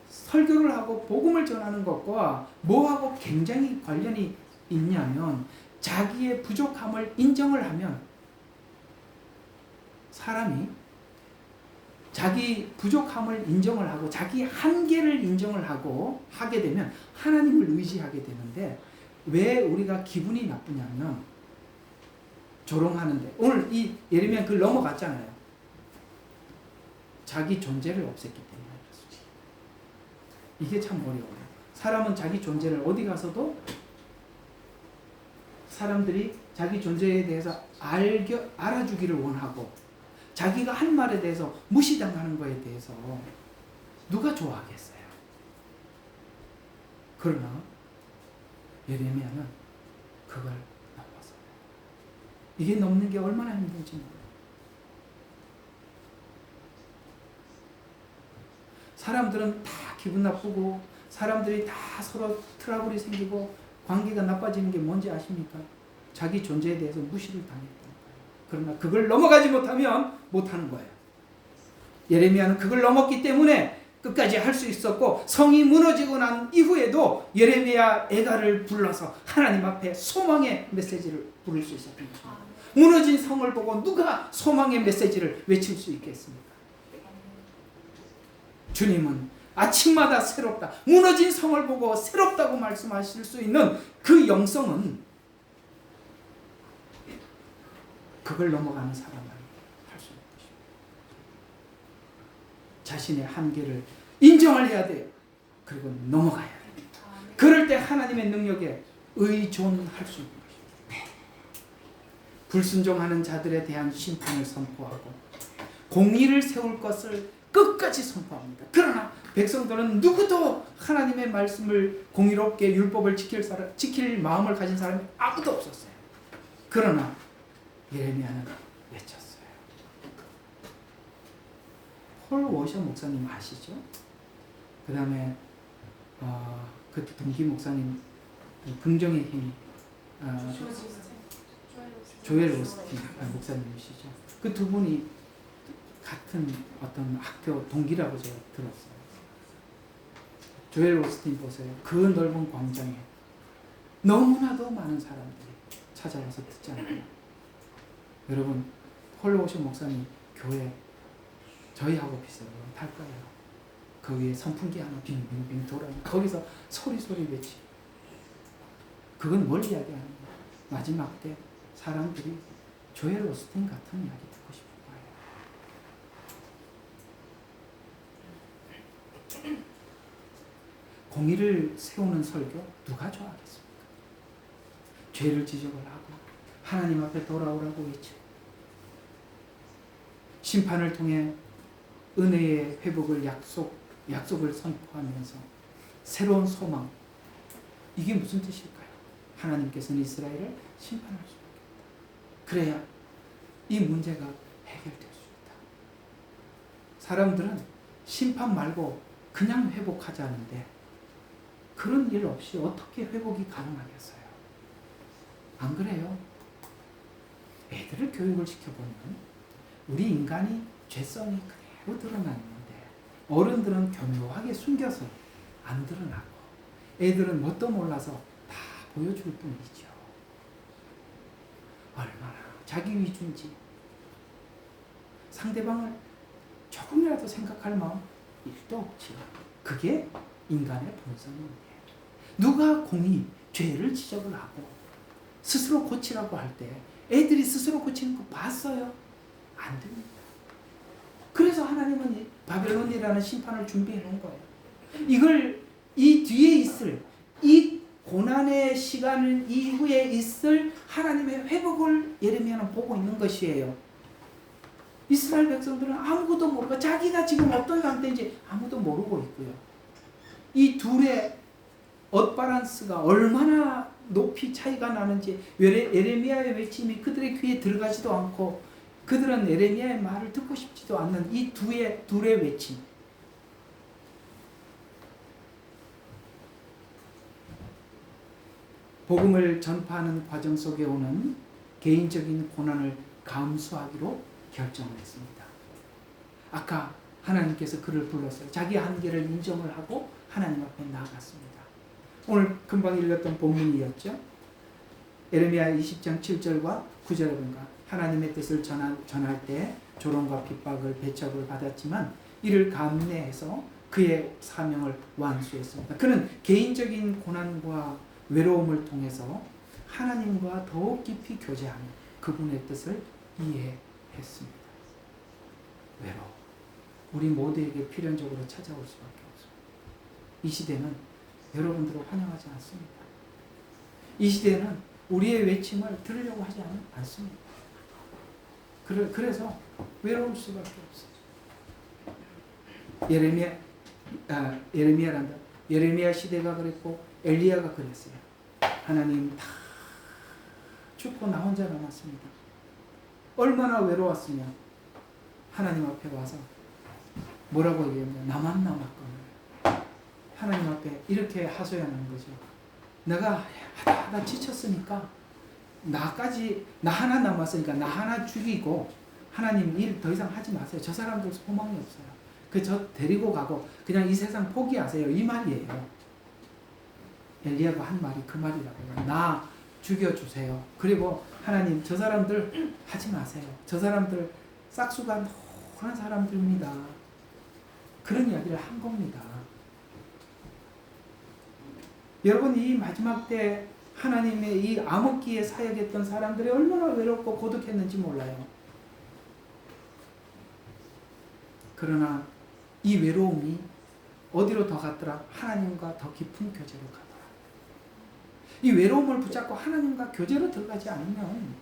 설교를 하고 복음을 전하는 것과 뭐하고 굉장히 관련이 있냐면 자기의 부족함을 인정을 하면 사람이 자기 부족함을 인정을 하고 자기 한계를 인정을 하고 하게 되면 하나님을 의지하게 되는데 왜 우리가 기분이 나쁘냐면 조롱하는데 오늘 이 예레미야 글 넘어갔잖아요. 자기 존재를 없앴기 때문에 그렇습니다. 이게 참 어려워요. 사람은 자기 존재를 어디 가서도 사람들이 자기 존재에 대해서 알아주기를 원하고 자기가 한 말에 대해서 무시당하는 거에 대해서 누가 좋아하겠어요? 그러나 예레미야는 그걸 넘어서 이게 넘는 게 얼마나 힘든지 몰라요. 사람들은 다 기분 나쁘고 사람들이 다 서로 트러블이 생기고 관계가 나빠지는 게 뭔지 아십니까? 자기 존재에 대해서 무시를 당했다는 거예요. 그러나 그걸 넘어가지 못하면 못하는 거예요. 예레미야는 그걸 넘었기 때문에 끝까지 할 수 있었고, 성이 무너지고 난 이후에도 예레미야 애가를 불러서 하나님 앞에 소망의 메시지를 부를 수 있었던 것입니다. 무너진 성을 보고 누가 소망의 메시지를 외칠 수 있겠습니까? 주님은 아침마다 새롭다, 무너진 성을 보고 새롭다고 말씀하실 수 있는 그 영성은 그걸 넘어가는 사람만 할 수 있는 것입니다. 자신의 한계를 인정을 해야 돼요. 그리고 넘어가야 됩니다. 그럴 때 하나님의 능력에 의존할 수 있는 것입니다. 불순종하는 자들에 대한 심판을 선포하고 공의를 세울 것을 끝까지 선포합니다. 그러나 백성들은 누구도 하나님의 말씀을 공의롭게 율법을 지킬 마음을 가진 사람이 아무도 없었어요. 그러나 예레미야는 외쳤어요. 폴 워셔 목사님 아시죠? 그 다음에 그 동기 목사님 긍정의 힘 조엘 오스틴 목사님이시죠. 그 두 분이 같은 어떤 학교 동기라고 제가 들었어요. 조엘 오스틴 보세요. 그 넓은 광장에 너무나도 많은 사람들이 찾아와서 듣잖아요. 여러분, 폴 워셔 목사님 교회 저희하고 비슷해요. 탈 거예요. 그 위에 선풍기 하나 빙빙빙 돌아요. 거기서 소리소리 외치고. 그건 뭘 이야기하는 거예요? 마지막 때 사람들이 조엘 오스틴 같은 이야기 듣고 싶은 거예요. 공의를 세우는 설교 누가 좋아하겠습니까? 죄를 지적을 하고 하나님 앞에 돌아오라고 외치고 심판을 통해 은혜의 회복을 약속을 선포하면서 새로운 소망, 이게 무슨 뜻일까요? 하나님께서는 이스라엘을 심판할 수 있겠다. 그래야 이 문제가 해결될 수 있다. 사람들은 심판 말고 그냥 회복하자는데 그런 일 없이 어떻게 회복이 가능하겠어요? 안 그래요? 애들을 교육을 시켜보면 우리 인간이 죄성이 그대로 드러나는데 어른들은 교묘하게 숨겨서 안 드러나고 애들은 뭣도 몰라서 다 보여줄 뿐이죠. 얼마나 자기 위주인지 상대방을 조금이라도 생각할 마음 1도 없지요. 그게 인간의 본성인데 누가 공의, 죄를 지적을 하고 스스로 고치라고 할 때 애들이 스스로 고치는 거 봤어요? 안 됩니다. 그래서 하나님은 바벨론이라는 심판을 준비해 놓은 거예요. 이걸 이 뒤에 있을 이 고난의 시간 이후에 있을 하나님의 회복을 예레미야는 보고 있는 것이에요. 이스라엘 백성들은 아무것도 모르고 자기가 지금 어떤 상태인지 아무도 모르고 있고요. 이 둘의 엇바란스가 얼마나 높이 차이가 나는지 예레미야의 외침이 그들의 귀에 들어가지도 않고 그들은 예레미야의 말을 듣고 싶지도 않는 이 둘의 외침. 복음을 전파하는 과정 속에 오는 개인적인 고난을 감수하기로 결정을 했습니다. 아까 하나님께서 그를 불렀어요. 자기 한계를 인정을 하고 하나님 앞에 나아갔습니다. 오늘 금방 읽었던 본문이었죠. 예레미야 20장 7절과 9절에 보니까 하나님의 뜻을 전할 때 조롱과 핍박을 배척을 받았지만 이를 감내해서 그의 사명을 완수했습니다. 그는 개인적인 고난과 외로움을 통해서 하나님과 더욱 깊이 교제하는 그분의 뜻을 이해했습니다. 외로움. 우리 모두에게 필연적으로 찾아올 수밖에 없습니다. 이 시대는 여러분들을 환영하지 않습니다. 이 시대는 우리의 외침을 들으려고 하지 않습니다. 그래서 외로울 수밖에 없어요. 예레미야란다. 예레미야 시대가 그랬고 엘리야가 그랬어요. 하나님 다 죽고 나 혼자 남았습니다. 얼마나 외로웠으면 하나님 앞에 와서 뭐라고 얘기하면 나만 남았거늘. 하나님 앞에 이렇게 하소연하는 거죠. 내가 하다 지쳤으니까 나 하나 남았으니까 나 하나 죽이고 하나님 일 더 이상 하지 마세요. 저 사람들 소망이 없어요. 저 데리고 가고 그냥 이 세상 포기하세요. 이 말이에요. 엘리야가 한 말이 그 말이라고요. 나 죽여주세요. 그리고 하나님 저 사람들 하지 마세요. 저 사람들 싹수가 노란 사람들입니다. 그런 이야기를 한 겁니다. 여러분 이 마지막 때 하나님의 이 암흑기에 사역했던 사람들이 얼마나 외롭고 고독했는지 몰라요. 그러나 이 외로움이 어디로 더 갔더라? 하나님과 더 깊은 교제로 가더라. 이 외로움을 붙잡고 하나님과 교제로 들어가지 않으면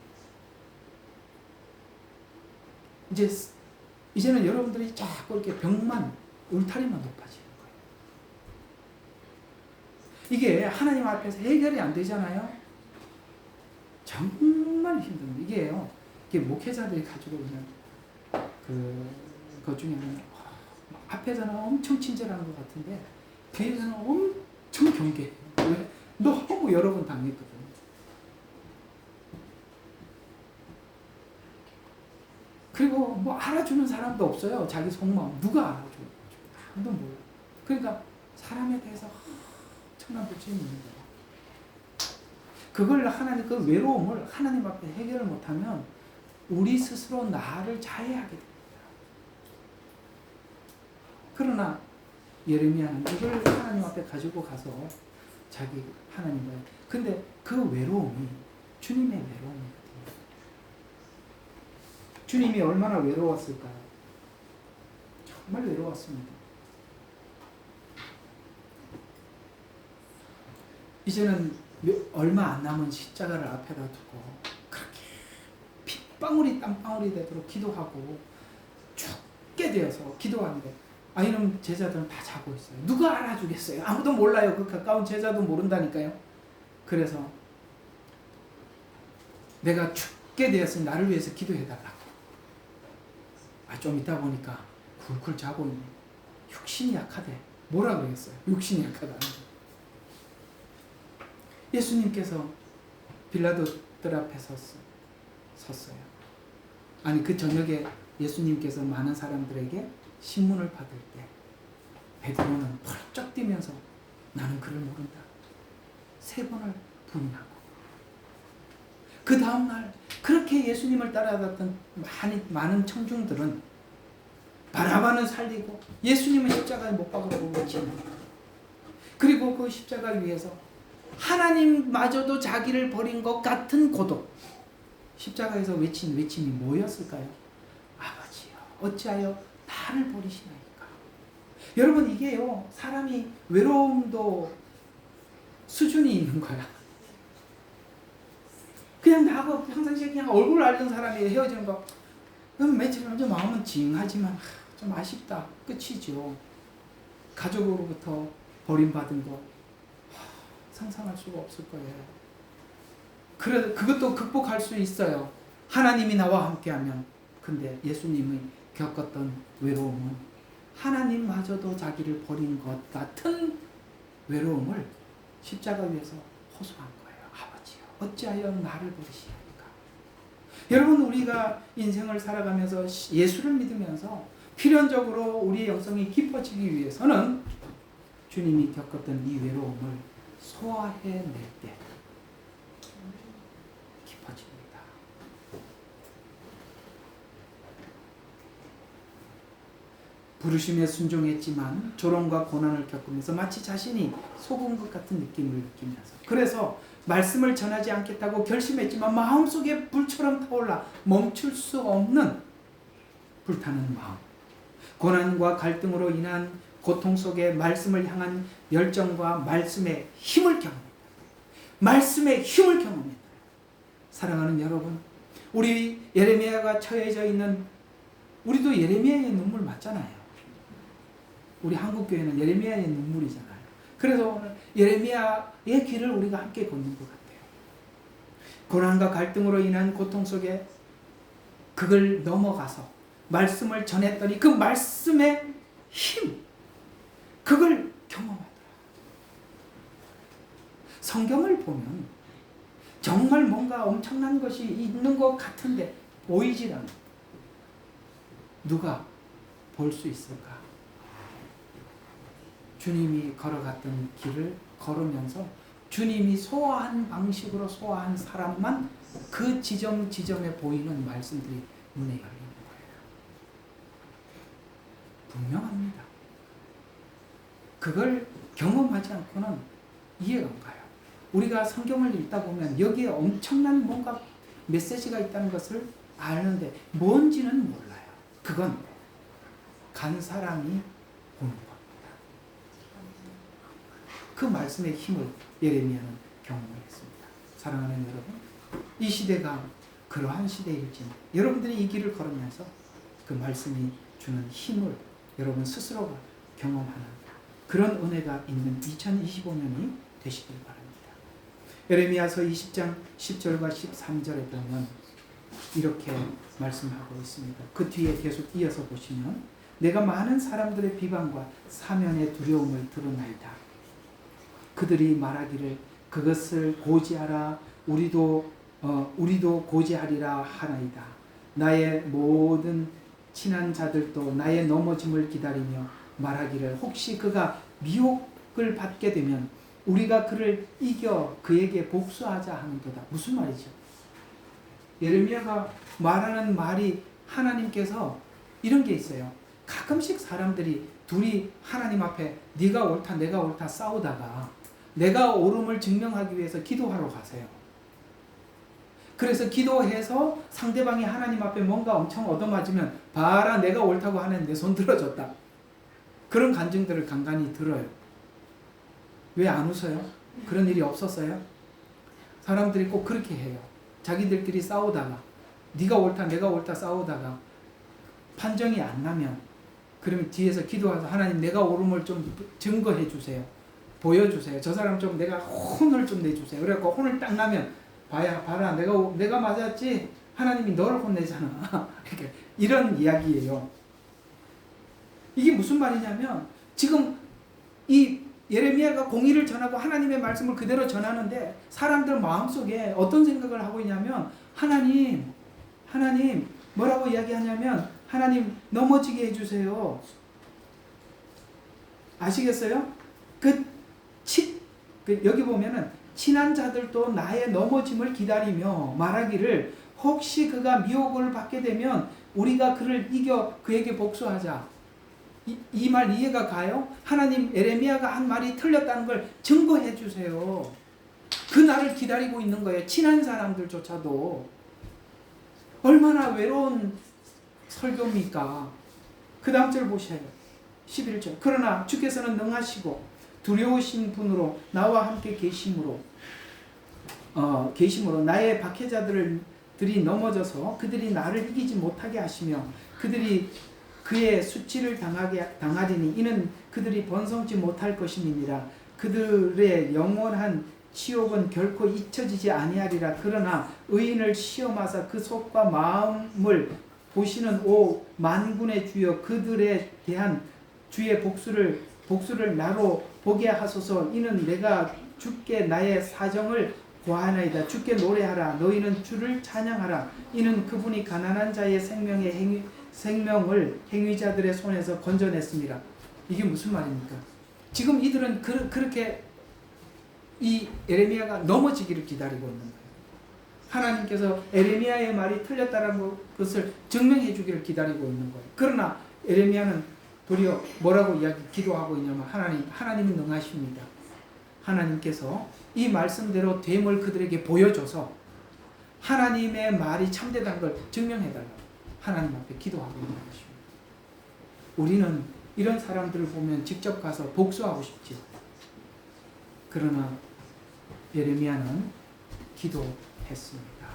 이제는 여러분들이 자꾸 이렇게 벽만 울타리만 높아지는 거예요. 이게 하나님 앞에서 해결이 안 되잖아요. 정말 힘듭니다. 이게 목회자들이 가지고 있는 그 중에는 앞에서는 엄청 친절한 것 같은데 뒤에서는 엄청 경계해요. 왜? 너무 여러 번 당했거든요. 그리고 뭐 알아주는 사람도 없어요. 자기 속마음 누가 알아줘요? 아무도 몰라요. 그러니까 사람에 대해서 천남불지 있는 거예요. 그걸 하나님 그 외로움을 하나님 앞에 해결을 못하면 우리 스스로 나를 자해하게 됩니다. 그러나 예레미야는 이걸 하나님 앞에 가지고 가서 자기 하나님과 근데 그 외로움이 주님의 외로움이거든요. 주님이 얼마나 외로웠을까요? 정말 외로웠습니다. 이제는 얼마 안 남은 십자가를 앞에다 두고 그렇게 핏방울이 땀방울이 되도록 기도하고 죽게 되어서 기도하는데 이놈 제자들은 다 자고 있어요. 누가 알아주겠어요? 아무도 몰라요. 그 가까운 제자도 모른다니까요. 그래서 내가 죽게 되었으니 나를 위해서 기도해달라고. 좀 있다 보니까 굴굴 자고 있네. 육신이 약하대. 뭐라 그랬어요? 육신이 약하다. 예수님께서 빌라도들 앞에 섰어요. 그 저녁에 예수님께서 많은 사람들에게 신문을 받을 때 베드로는 펄쩍 뛰면서 나는 그를 모른다. 3번을 부인하고 그 다음날 그렇게 예수님을 따라갔던 많은 청중들은 바라바는 살리고 예수님은 십자가에 못 박으라고 외치는 그리고 그 십자가 위에서 하나님마저도 자기를 버린 것 같은 고독 십자가에서 외친 외침이 뭐였을까요? 아버지여 어찌하여 나를 버리시나이까. 여러분 이게요 사람이 외로움도 수준이 있는 거야. 그냥 나하고 평상시에 그냥 얼굴 알던 사람이 헤어지는 거 그럼 며칠 먼저 마음은 징하지만 좀 아쉽다 끝이죠. 가족으로부터 버림받은 거 상상할 수가 없을 거예요. 그것도 극복할 수 있어요. 하나님이 나와 함께하면. 근데 예수님이 겪었던 외로움은 하나님마저도 자기를 버린 것 같은 외로움을 십자가 위에서 호소한 거예요. 아버지요 어찌하여 나를 버리시나이까. 여러분 우리가 인생을 살아가면서 예수를 믿으면서 필연적으로 우리의 영성이 깊어지기 위해서는 주님이 겪었던 이 외로움을 소화해낼 때 깊어집니다. 부르심에 순종했지만 조롱과 고난을 겪으면서 마치 자신이 속은 것 같은 느낌을 느끼면서 그래서 말씀을 전하지 않겠다고 결심했지만 마음속에 불처럼 타올라 멈출 수 없는 불타는 마음 고난과 갈등으로 인한 고통 속에 말씀을 향한 열정과 말씀의 힘을 경험합니다. 말씀의 힘을 경험합니다. 사랑하는 여러분 우리 예레미야가 처해져 있는 우리도 예레미야의 눈물 맞잖아요. 우리 한국교회는 예레미야의 눈물이잖아요. 그래서 오늘 예레미야의 길을 우리가 함께 걷는 것 같아요. 고난과 갈등으로 인한 고통 속에 그걸 넘어가서 말씀을 전했더니 그 말씀의 힘, 그걸 경험하더라. 성경을 보면 정말 뭔가 엄청난 것이 있는 것 같은데 보이질 않아. 누가 볼 수 있을까? 주님이 걸어갔던 길을 걸으면서 주님이 소화한 방식으로 소화한 사람만 그 지점에 보이는 말씀들이 눈에 열리는 거예요. 분명합니다. 그걸 경험하지 않고는 이해가 안 가요. 우리가 성경을 읽다 보면 여기에 엄청난 뭔가 메시지가 있다는 것을 아는데 뭔지는 몰라요. 그건 간 사람이 보는 겁니다. 그 말씀의 힘을 예레미야는 경험을 했습니다. 사랑하는 여러분, 이 시대가 그러한 시대일지만 여러분들이 이 길을 걸으면서 그 말씀이 주는 힘을 여러분 스스로가 경험하는 그런 은혜가 있는 2025년이 되시길 바랍니다. 예레미야서 20장 10절과 13절에 보면 이렇게 말씀하고 있습니다. 그 뒤에 계속 이어서 보시면 내가 많은 사람들의 비방과 사면의 두려움을 들었나이다. 그들이 말하기를 그것을 고지하라, 우리도 고지하리라 하나이다. 나의 모든 친한 자들도 나의 넘어짐을 기다리며 말하기를 혹시 그가 미혹을 받게 되면 우리가 그를 이겨 그에게 복수하자 하는도다. 무슨 말이죠? 예레미야가 말하는 말이 하나님께서 이런 게 있어요. 가끔씩 사람들이 둘이 하나님 앞에 네가 옳다 내가 옳다 싸우다가 내가 옳음을 증명하기 위해서 기도하러 가세요. 그래서 기도해서 상대방이 하나님 앞에 뭔가 엄청 얻어맞으면 봐라 내가 옳다고 하는 내 손 들어줬다. 그런 간증들을 간간히 들어요. 왜 안 웃어요? 그런 일이 없었어요? 사람들이 꼭 그렇게 해요. 자기들끼리 싸우다가 네가 옳다 내가 옳다 싸우다가 판정이 안 나면 그러면 뒤에서 기도해서 하나님 내가 옳음을 좀 증거해 주세요. 보여주세요. 저 사람 좀 내가 혼을 좀 내주세요. 그래갖고 혼을 딱 나면 봐라 내가 맞았지 하나님이 너를 혼내잖아. 이런 이야기예요. 이게 무슨 말이냐면 지금 이 예레미야가 공의를 전하고 하나님의 말씀을 그대로 전하는데 사람들 마음속에 어떤 생각을 하고 있냐면 하나님 뭐라고 이야기하냐면 하나님 넘어지게 해주세요. 아시겠어요? 여기 보면은 친한 자들도 나의 넘어짐을 기다리며 말하기를 혹시 그가 미혹을 받게 되면 우리가 그를 이겨 그에게 복수하자. 이 말 이해가 가요? 하나님 예레미야가 한 말이 틀렸다는 걸 증거해 주세요. 그 날을 기다리고 있는 거예요. 친한 사람들조차도. 얼마나 외로운 설교입니까? 그 다음 절 보셔요. 11절. 그러나 주께서는 능하시고 두려우신 분으로 나와 함께 계심으로 나의 박해자들이 넘어져서 그들이 나를 이기지 못하게 하시며 그들이 그의 수치를 당하리니 이는 그들이 번성지 못할 것임이니라. 그들의 영원한 치욕은 결코 잊혀지지 아니하리라. 그러나 의인을 시험하사 그 속과 마음을 보시는 오 만군의 주여 그들에 대한 주의 복수를 나로 보게 하소서. 이는 내가 주께 나의 사정을 고하나이다. 주께 노래하라. 너희는 주를 찬양하라. 이는 그분이 가난한 자의 생명을 행위자들의 손에서 건져냈습니다. 이게 무슨 말입니까? 지금 이들은 그렇게 이 예레미야가 넘어지기를 기다리고 있는 거예요. 하나님께서 예레미야의 말이 틀렸다는 것을 증명해 주기를 기다리고 있는 거예요. 그러나 예레미야는 도리어 뭐라고 기도하고 있냐면 하나님은 능하십니다. 하나님께서 이 말씀대로 됨을 그들에게 보여줘서 하나님의 말이 참되다는 걸 증명해달라고 하나님 앞에 기도하고 있는 것입니다. 우리는 이런 사람들을 보면 직접 가서 복수하고 싶지요. 그러나 예레미야는 기도했습니다.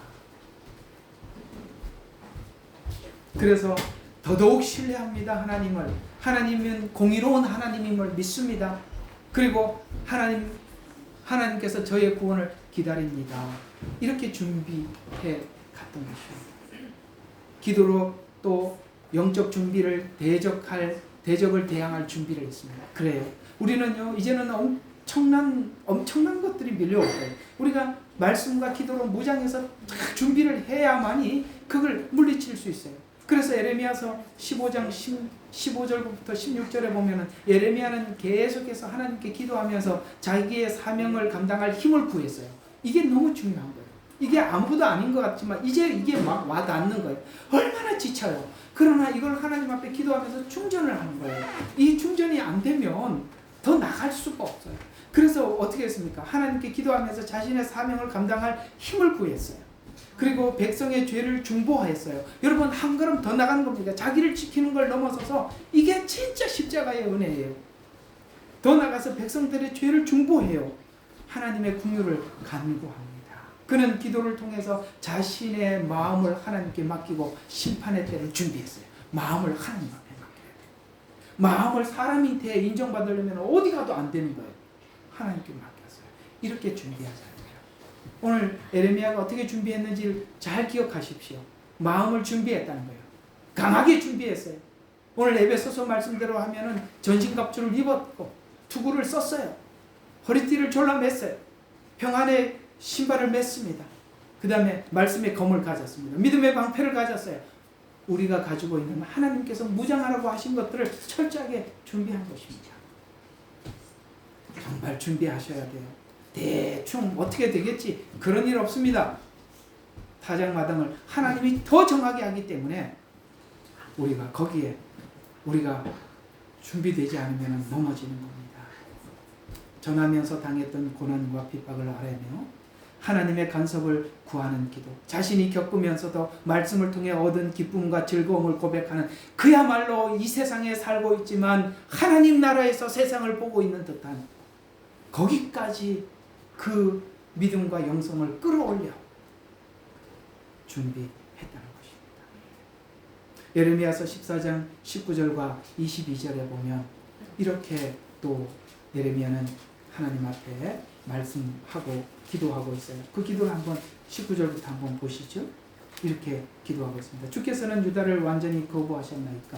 그래서 더더욱 신뢰합니다. 하나님은 공의로운 하나님임을 믿습니다. 그리고 하나님께서 저의 구원을 기다립니다. 이렇게 준비해 갔던 것입니다. 기도로 또 영적 준비를 대적을 대항할 준비를 했습니다. 그래요. 우리는요 이제는 엄청난 것들이 밀려올 거예요. 우리가 말씀과 기도로 무장해서 준비를 해야만이 그걸 물리칠 수 있어요. 그래서 에레미야서 15장 15절부터 16절에 보면은 에레미야는 계속해서 하나님께 기도하면서 자기의 사명을 감당할 힘을 구했어요. 이게 너무 중요한 거예요. 이게 아무것도 아닌 것 같지만 이제 이게 막 와닿는 거예요. 얼마나 지쳐요. 그러나 이걸 하나님 앞에 기도하면서 충전을 하는 거예요. 이 충전이 안 되면 더 나갈 수가 없어요. 그래서 어떻게 했습니까? 하나님께 기도하면서 자신의 사명을 감당할 힘을 구했어요. 그리고 백성의 죄를 중보했어요. 여러분 한 걸음 더 나가는 겁니다. 자기를 지키는 걸 넘어서서 이게 진짜 십자가의 은혜예요. 더 나가서 백성들의 죄를 중보해요. 하나님의 긍휼을 간구합니다. 그는 기도를 통해서 자신의 마음을 하나님께 맡기고 심판의 때를 준비했어요. 마음을 하나님 앞에 맡겨야 돼요. 마음을 사람한테 인정받으려면 어디 가도 안 되는 거예요. 하나님께 맡겼어요. 이렇게 준비하자는 거예요. 오늘 에레미야가 어떻게 준비했는지 잘 기억하십시오. 마음을 준비했다는 거예요. 강하게 준비했어요. 오늘 에베소서 말씀대로 하면은 전신갑주를 입었고 투구를 썼어요. 허리띠를 졸라맸어요. 평안의 신발을 맸습니다. 그 다음에 말씀의 검을 가졌습니다. 믿음의 방패를 가졌어요. 우리가 가지고 있는 하나님께서 무장하라고 하신 것들을 철저하게 준비한 것입니다. 정말 준비하셔야 돼요. 대충 어떻게 되겠지 그런 일 없습니다. 타작마당을 하나님이 더 정하게 하기 때문에 우리가 거기에 우리가 준비되지 않으면 넘어지는 겁니다. 전하면서 당했던 고난과 핍박을 아뢰며 하나님의 간섭을 구하는 기도, 자신이 겪으면서도 말씀을 통해 얻은 기쁨과 즐거움을 고백하는, 그야말로 이 세상에 살고 있지만 하나님 나라에서 세상을 보고 있는 듯한 거기까지 그 믿음과 영성을 끌어올려 준비했다는 것입니다. 예레미야서 14장 19절과 22절에 보면 이렇게 또 예레미야는 하나님 앞에 말씀하고 기도하고 있어요. 그 기도를 한번 19절부터 한번 보시죠. 이렇게 기도하고 있습니다. 주께서는 유다를 완전히 거부하셨나이까?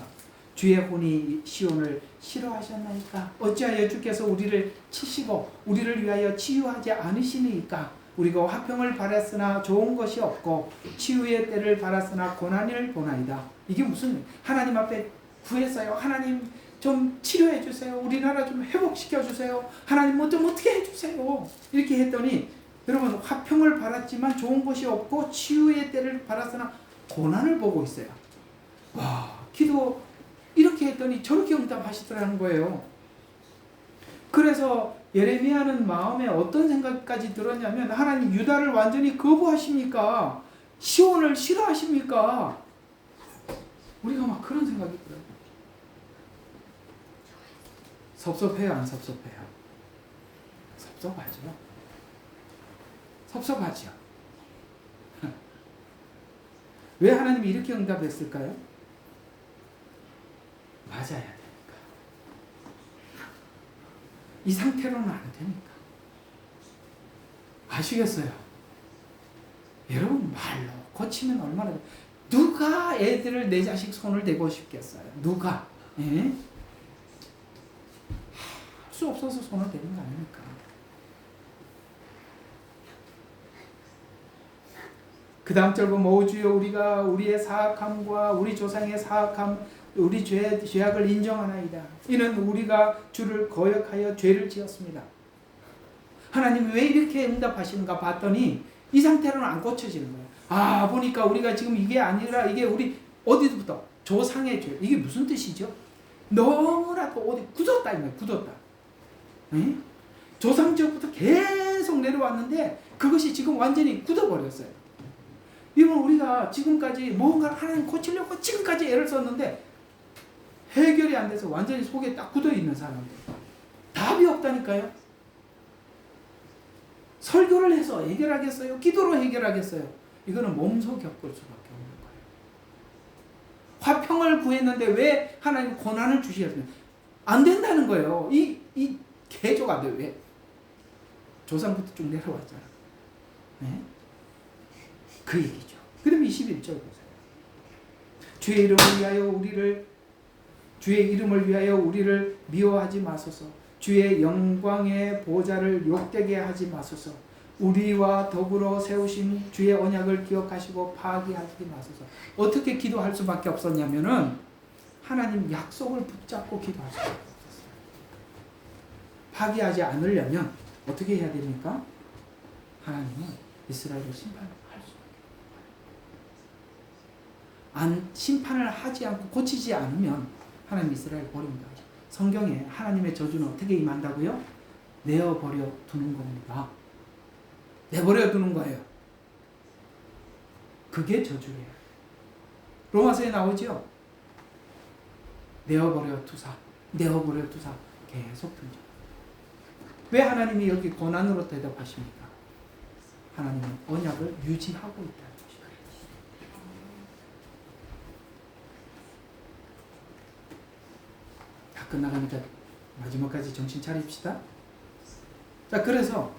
주의 혼이 시온을 싫어하셨나이까? 어찌하여 주께서 우리를 치시고 우리를 위하여 치유하지 않으시니까? 우리가 화평을 바랐으나 좋은 것이 없고 치유의 때를 바랐으나 고난을 보나이다. 이게 무슨, 하나님 앞에 구했어요. 하나님 좀 치료해 주세요. 우리나라 좀 회복시켜 주세요. 하나님 뭐 좀 어떻게 해주세요. 이렇게 했더니 여러분, 화평을 바랐지만 좋은 것이 없고 치유의 때를 바랐으나 고난을 보고 있어요. 와, 기도 이렇게 했더니 저렇게 응답하시더라는 거예요. 그래서 예레미야는 마음에 어떤 생각까지 들었냐면, 하나님 유다를 완전히 거부하십니까? 시온을 싫어하십니까? 우리가 막 그런 생각이 들어요. 섭섭해요, 안 섭섭해요? 섭섭하죠. 섭섭하죠. 왜 하나님이 이렇게 응답했을까요? 맞아야 되니까. 이 상태로는 안 되니까. 아시겠어요? 여러분, 말로 고치면 얼마나, 누가 애들을 내 자식 손을 대고 싶겠어요? 누가? 예? 할 수 없어서 손을 대는 거 아닙니까? 그 다음 절 보면, 오 주여, 우리가 우리의 사악함과 우리 조상의 사악함, 우리 죄악을 인정하나이다. 이는 우리가 주를 거역하여 죄를 지었습니다. 하나님이 왜 이렇게 응답하시는가 봤더니 이 상태로는 안 고쳐지는 거예요. 아, 보니까 우리가 지금 이게 아니라 이게 우리 어디부터 조상의 죄, 이게 무슨 뜻이죠? 너무나도 어디 굳었다, 이거예요. 굳었다. 응? 조상적부터 계속 내려왔는데 그것이 지금 완전히 굳어버렸어요. 이건 우리가 지금까지 뭔가 하나님 고치려고 지금까지 애를 썼는데 해결이 안 돼서 완전히 속에 딱 굳어있는 사람들, 답이 없다니까요. 설교를 해서 해결하겠어요? 기도로 해결하겠어요? 이거는 몸소 겪을 수밖에 없는 거예요. 화평을 구했는데 왜 하나님 고난을 주시겠어요? 안 된다는 거예요. 이 개조가 안 돼요. 왜? 조상부터 쭉 내려왔잖아. 네? 그 얘기죠. 그 다음에 21절 보세요. 주의 이름을 위하여 우리를 미워하지 마소서. 주의 영광의 보좌를 욕되게 하지 마소서. 우리와 더불어 세우신 주의 언약을 기억하시고 파기하지 마소서. 어떻게 기도할 수밖에 없었냐면은 하나님 약속을 붙잡고 기도할 수밖에 없었어요. 파기하지 않으려면 어떻게 해야 됩니까? 하나님은 이스라엘을 심판할 수밖에 없어요. 심판을 하지 않고 고치지 않으면 하나님 이스라엘 버립니다. 성경에 하나님의 저주는 어떻게 임한다고요? 내어버려 두는 겁니다. 내버려 두는 거예요. 그게 저주예요. 로마서에 나오죠? 내어버려 두사 계속 등장. 왜 하나님이 여기 고난으로 대답하십니까? 하나님은 언약을 유지하고 있다는 것입니다. 다 끝나가니까 마지막까지 정신 차립시다. 자, 그래서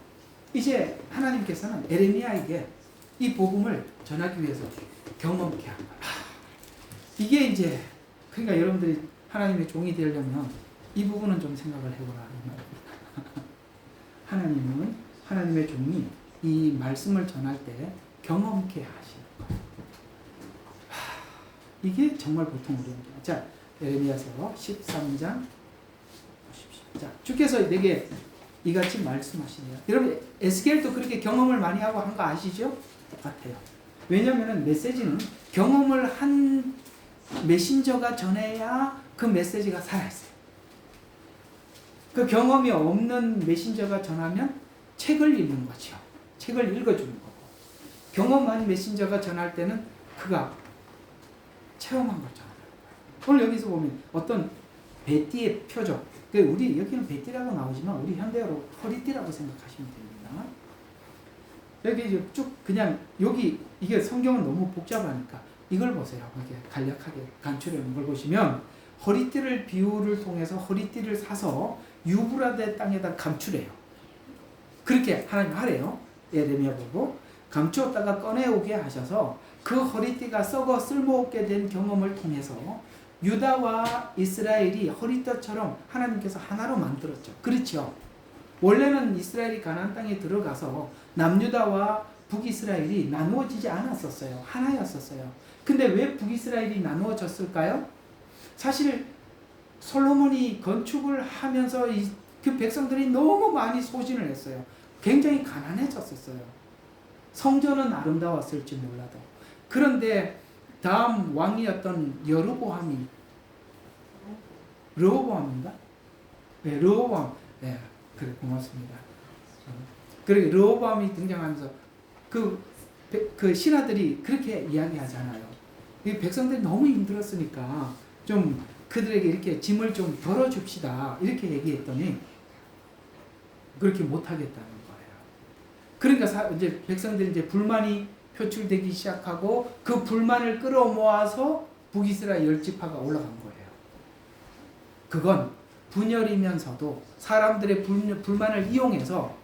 이제 하나님께서는 에레미야에게 이 복음을 전하기 위해서 경험케 한 거야. 이게 이제 그러니까 여러분들이 하나님의 종이 되려면 이 부분은 좀 생각을 해보라 이 말입니다. 하나님은 하나님의 종이 이 말씀을 전할 때 경험케 하시는 거예요. 이게 정말 보통 어려운 거예요. 자, 에레미야서 13장 보십시오. 자, 주께서 내게 이같이 말씀하시네요. 여러분 에스겔도 그렇게 경험을 많이 하고 한 거 아시죠? 똑같아요. 왜냐하면 메시지는 경험을 한 메신저가 전해야 그 메시지가 살아있어요. 그 경험이 없는 메신저가 전하면 책을 읽는 거죠. 책을 읽어주는 거고, 경험한 메신저가 전할 때는 그가 체험한 걸 전하는 거예요. 오늘 여기서 보면 어떤 베띠의 표적, 우리 여기는 베띠라고 나오지만 우리 현대어로 허리띠라고 생각하시면 됩니다. 여기 쭉 그냥 여기 이게 성경은 너무 복잡하니까 이걸 보세요. 이렇게 간략하게 간추려 놓은 걸 보시면 허리띠를 비유를 통해서 허리띠를 사서 유브라데 땅에다 감추래요. 그렇게 하나님 하래요. 에레미야 보고 감추었다가 꺼내오게 하셔서 그 허리띠가 썩어 쓸모없게 된 경험을 통해서 유다와 이스라엘이 허리띠처럼 하나님께서 하나로 만들었죠. 그렇죠. 원래는 이스라엘이 가나안 땅에 들어가서 남유다와 북이스라엘이 나누어지지 않았었어요. 하나였었어요. 근데 왜 북이스라엘이 나누어졌을까요? 사실 솔로몬이 건축을 하면서 그 백성들이 너무 많이 소진을 했어요. 굉장히 가난해졌었어요. 성전은 아름다웠을지 몰라도. 그런데 다음 왕이었던 르호보암인가? 네, 르호보암. 네, 그래 고맙습니다. 그러게 르호보암이 등장하면서 그 신하들이 그렇게 이야기하잖아요. 이 백성들이 너무 힘들었으니까 좀 그들에게 이렇게 짐을 좀 덜어줍시다 이렇게 얘기했더니 그렇게 못하겠다는 거예요. 그러니까 이제 백성들이 이제 불만이 표출되기 시작하고 그 불만을 끌어모아서 북이스라엘 10지파가 올라간 거예요. 그건 분열이면서도 사람들의 불만을 이용해서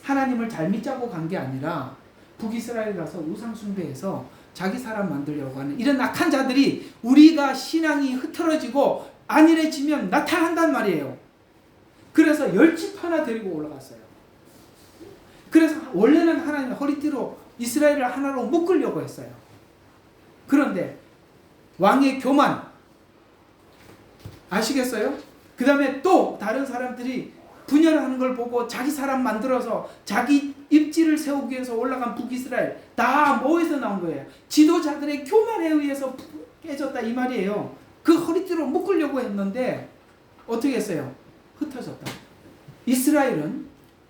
하나님을 잘 믿자고 간 게 아니라 북이스라엘 가서 우상 숭배해서 자기 사람 만들려고 하는 이런 악한 자들이 우리가 신앙이 흐트러지고 안일해지면 나타난단 말이에요. 그래서 10지파나 데리고 올라갔어요. 그래서 원래는 하나님 허리띠로 이스라엘을 하나로 묶으려고 했어요. 그런데 왕의 교만 아시겠어요? 그 다음에 또 다른 사람들이 분열하는 걸 보고 자기 사람 만들어서 자기 입지를 세우기 위해서 올라간 북이스라엘 다 뭐에서 나온 거예요? 지도자들의 교만에 의해서 깨졌다 이 말이에요. 그 허리띠로 묶으려고 했는데 어떻게 했어요? 흩어졌다. 이스라엘은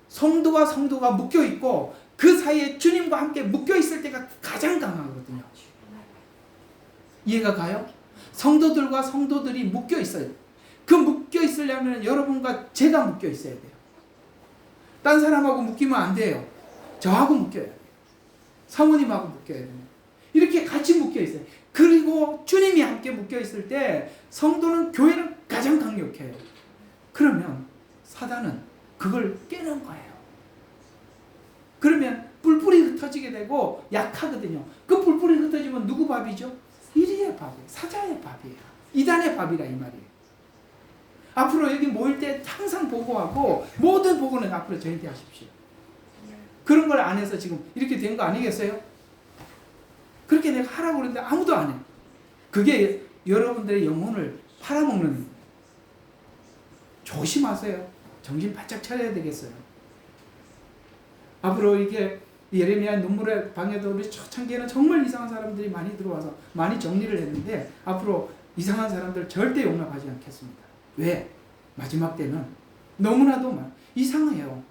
성도가 묶여있고 그 사이에 주님과 함께 묶여있을 때가 가장 강하거든요. 이해가 가요? 성도들과 성도들이 묶여있어요. 그 묶여있으려면 여러분과 제가 묶여있어야 돼요. 딴 사람하고 묶이면 안 돼요. 저하고 묶여야 돼요. 사모님하고 묶여야 돼요. 이렇게 같이 묶여있어요. 그리고 주님이 함께 묶여있을 때 성도는 교회는 가장 강력해요. 그러면 사단은 그걸 깨는 거예요. 그러면 뿔뿔이 흩어지게 되고 약하거든요. 그 뿔뿔이 흩어지면 누구 밥이죠? 이리의 밥이에요. 사자의 밥이에요. 이단의 밥이라 이 말이에요. 앞으로 여기 모일 때 항상 보고하고 모든 보고는 앞으로 저희한테 하십시오. 그런 걸 안 해서 지금 이렇게 된 거 아니겠어요? 그렇게 내가 하라고 그러는데 아무도 안 해. 그게 여러분들의 영혼을 팔아먹는, 조심하세요. 정신 바짝 차려야 되겠어요. 앞으로 이게 예레미야 눈물의 방에도 우리 초창기에는 정말 이상한 사람들이 많이 들어와서 많이 정리를 했는데 앞으로 이상한 사람들 절대 용납하지 않겠습니다. 왜? 마지막 때는 너무나도 이상해요.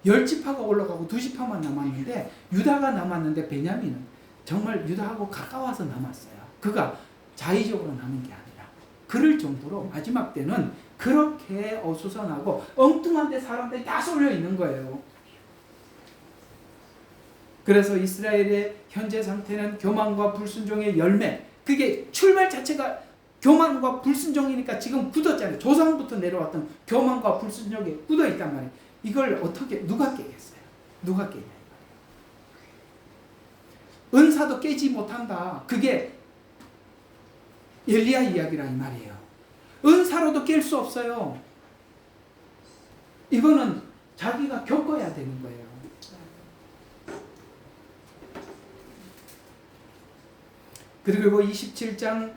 10지파가 올라가고 2지파만 남았는데 유다가 남았는데 베냐민은 정말 유다하고 가까워서 남았어요. 그가 자의적으로 남은 게 아니라 그럴 정도로 마지막 때는 그렇게 어수선하고 엉뚱한 데 사람들이 다 쏠려 있는 거예요. 그래서 이스라엘의 현재 상태는 교만과 불순종의 열매, 그게 출발 자체가 교만과 불순종이니까 지금 굳었잖아요. 조상부터 내려왔던 교만과 불순종에 굳어 있단 말이에요. 이걸 어떻게 누가 깨겠어요? 누가 깨냐? 은사도 깨지 못한다. 그게 엘리야 이야기라 이 말이에요. 은사로도 깰 수 없어요. 이거는 자기가 겪어야 되는 거예요. 그리고 27장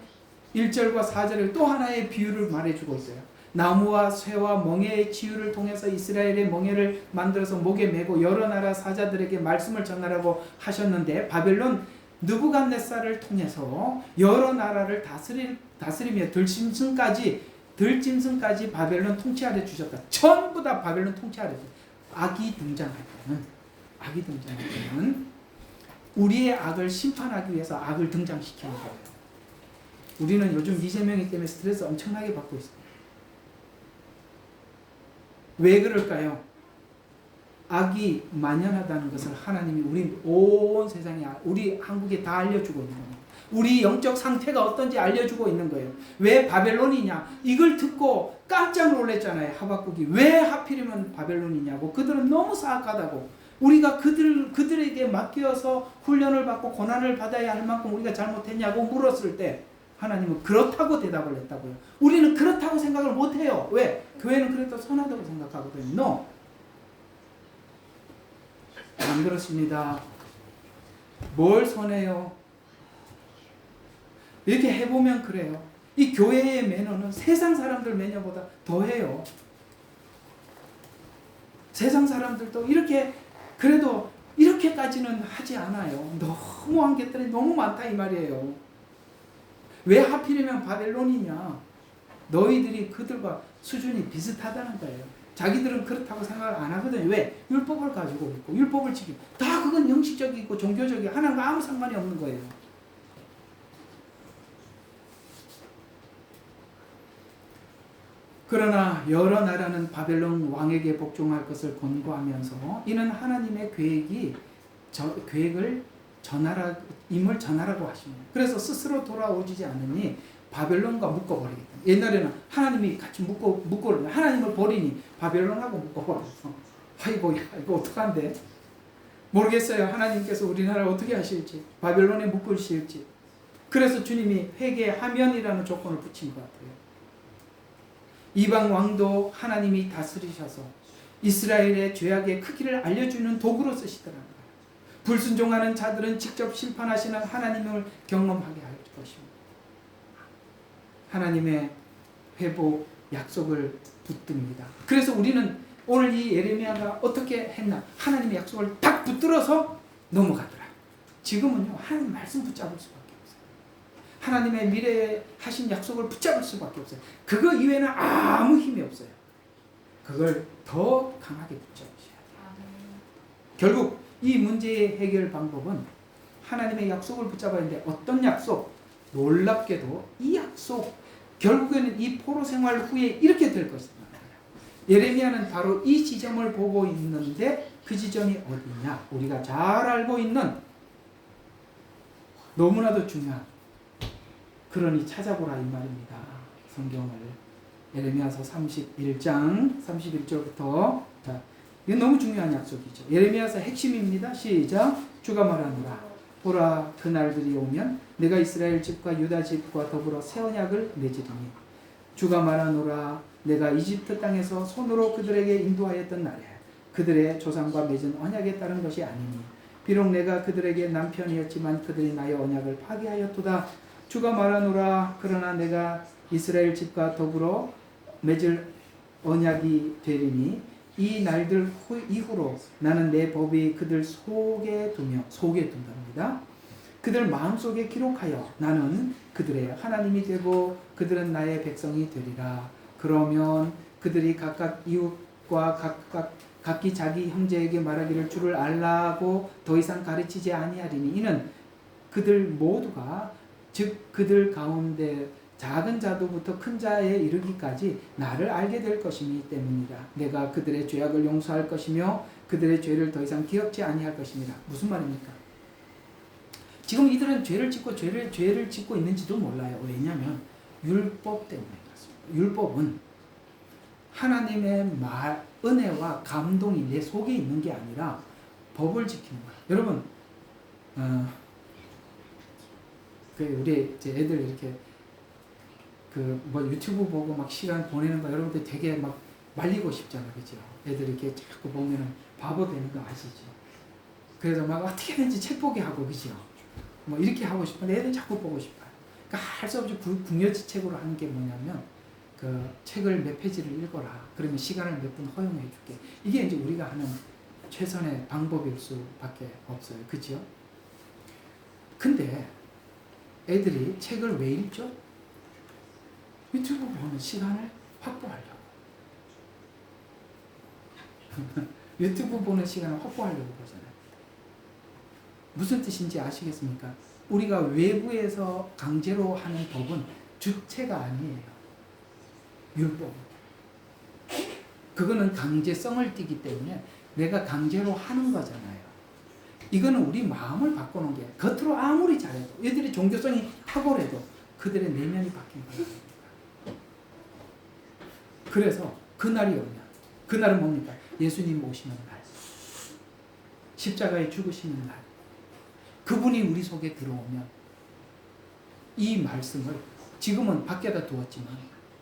1절과 4절에 또 하나의 비유를 말해주고 있어요. 나무와 쇠와 멍에의 치유를 통해서 이스라엘의 멍에를 만들어서 목에 메고 여러 나라 사자들에게 말씀을 전하라고 하셨는데 바벨론 느부갓네살을 통해서 여러 나라를 다스리며 들짐승까지 바벨론 통치 아래 주셨다. 전부 다 바벨론 통치 아래 주셨다. 악이 등장할 때는 우리의 악을 심판하기 위해서 악을 등장시키는 거예요. 우리는 요즘 이재명이 때문에 스트레스 엄청나게 받고 있습니다. 왜 그럴까요? 악이 만연하다는 것을 하나님이 우리 온 세상에, 우리 한국에 다 알려주고 있는 거예요. 우리 영적 상태가 어떤지 알려주고 있는 거예요. 왜 바벨론이냐? 이걸 듣고 깜짝 놀랐잖아요. 하박국이 왜 하필이면 바벨론이냐고. 그들은 너무 사악하다고. 우리가 그들에게 맡겨서 훈련을 받고 고난을 받아야 할 만큼 우리가 잘못했냐고 물었을 때 하나님은 그렇다고 대답을 했다고요. 우리는 그렇다고 생각을 못해요. 왜? 교회는 그래도 선하다고 생각하거든요. No. 안 그렇습니다. 뭘 선해요? 이렇게 해보면 그래요. 이 교회의 매너는 세상 사람들 매너보다 더해요. 세상 사람들도 이렇게 그래도 이렇게까지는 하지 않아요. 너무한 것들이 너무 많다 이 말이에요. 왜 하필이면 바벨론이냐? 너희들이 그들과 수준이 비슷하다는 거예요. 자기들은 그렇다고 생각을 안 하거든요. 왜? 율법을 가지고 있고 율법을 지키고 다 그건 형식적이고 종교적이고 하나님과 아무 상관이 없는 거예요. 그러나 여러 나라는 바벨론 왕에게 복종할 것을 권고하면서 이는 하나님의 계획을 임을 전하라고 하십니다. 그래서 스스로 돌아오지 않으니 바벨론과 묶어버리겠다. 옛날에는 하나님이 같이 묶어버리니 하나님을 버리니 바벨론하고 묶어버렸어. 아이고 이거 어떡한데? 모르겠어요. 하나님께서 우리나라를 어떻게 하실지, 바벨론에 묶으실지. 그래서 주님이 회개하면이라는 조건을 붙인 것 같아요. 이방 왕도 하나님이 다스리셔서 이스라엘의 죄악의 크기를 알려주는 도구로 쓰시더라고요. 불순종하는 자들은 직접 심판하시는 하나님을 경험하게 할 것입니다. 하나님의 회복 약속을 붙듭니다. 그래서 우리는 오늘 이 예레미야가 어떻게 했나? 하나님의 약속을 딱 붙들어서 넘어가더라. 지금은요, 하나님 말씀 붙잡을 수밖에 없어요. 하나님의 미래에 하신 약속을 붙잡을 수밖에 없어요. 그거 이외에는 아무 힘이 없어요. 그걸 더 강하게 붙잡으셔야 돼요. 결국 이 문제의 해결 방법은 하나님의 약속을 붙잡아야 하는데 어떤 약속? 놀랍게도 이 약속 결국에는 이 포로 생활 후에 이렇게 될 것입니다. 예레미야는 바로 이 지점을 보고 있는데 그 지점이 어디냐? 우리가 잘 알고 있는 너무나도 중요한, 그러니 찾아보라 이 말입니다. 성경을 예레미야서 31장 31절부터 자, 이건 너무 중요한 약속이죠. 예레미야서 핵심입니다. 시작. 주가 말하노라. 보라, 그 날들이 오면 내가 이스라엘 집과 유다 집과 더불어 새 언약을 맺으리니 주가 말하노라. 내가 이집트 땅에서 손으로 그들에게 인도하였던 날에 그들의 조상과 맺은 언약에 따른 것이 아니니 비록 내가 그들에게 남편이었지만 그들이 나의 언약을 파괴하였도다. 주가 말하노라. 그러나 내가 이스라엘 집과 더불어 맺을 언약이 되리니 이 날들 이후로 나는 내 법이 그들 속에 둔답니다. 그들 마음속에 기록하여 나는 그들의 하나님이 되고 그들은 나의 백성이 되리라. 그러면 그들이 각각 이웃과 각기 자기 형제에게 말하기를 주를 알라고 더 이상 가르치지 아니하리니 이는 그들 모두가 즉 그들 가운데 작은 자도부터 큰 자에 이르기까지 나를 알게 될 것이기 때문이다. 내가 그들의 죄악을 용서할 것이며 그들의 죄를 더 이상 기억지 아니할 것입니다. 무슨 말입니까? 지금 이들은 죄를 짓고 있는지도 몰라요. 왜냐하면 율법 때문에 그렇습니다. 율법은 하나님의 은혜와 감동이 내 속에 있는 게 아니라 법을 지키는 거예요. 여러분, 우리 이제 애들 이렇게 유튜브 보고 막 시간 보내는 거 여러분들 되게 막 말리고 싶잖아요. 그죠? 애들 이렇게 자꾸 보면은 바보 되는 거 아시죠? 그래서 막 어떻게든지 책 보게 하고, 그죠? 뭐 이렇게 하고 싶은데 애들 자꾸 보고 싶어요. 그러니까 할 수 없이 궁여지책으로 하는 게 뭐냐면 그 책을 몇 페이지를 읽어라. 그러면 시간을 몇 분 허용해 줄게. 이게 이제 우리가 하는 최선의 방법일 수밖에 없어요. 그죠? 근데 애들이 책을 왜 읽죠? 유튜브 보는 시간을 확보하려고. 유튜브 보는 시간을 확보하려고 그러잖아요. 무슨 뜻인지 아시겠습니까? 우리가 외부에서 강제로 하는 법은 주체가 아니에요. 율법. 그거는 강제성을 띠기 때문에 내가 강제로 하는 거잖아요. 이거는 우리 마음을 바꾸는 게 겉으로 아무리 잘해도 얘들이 종교성이 탁월해도 그들의 내면이 바뀐 거예요. 그래서 그날이 오면 그날은 뭡니까? 예수님 오시는 날, 십자가에 죽으시는 날, 그분이 우리 속에 들어오면 이 말씀을 지금은 밖에다 두었지만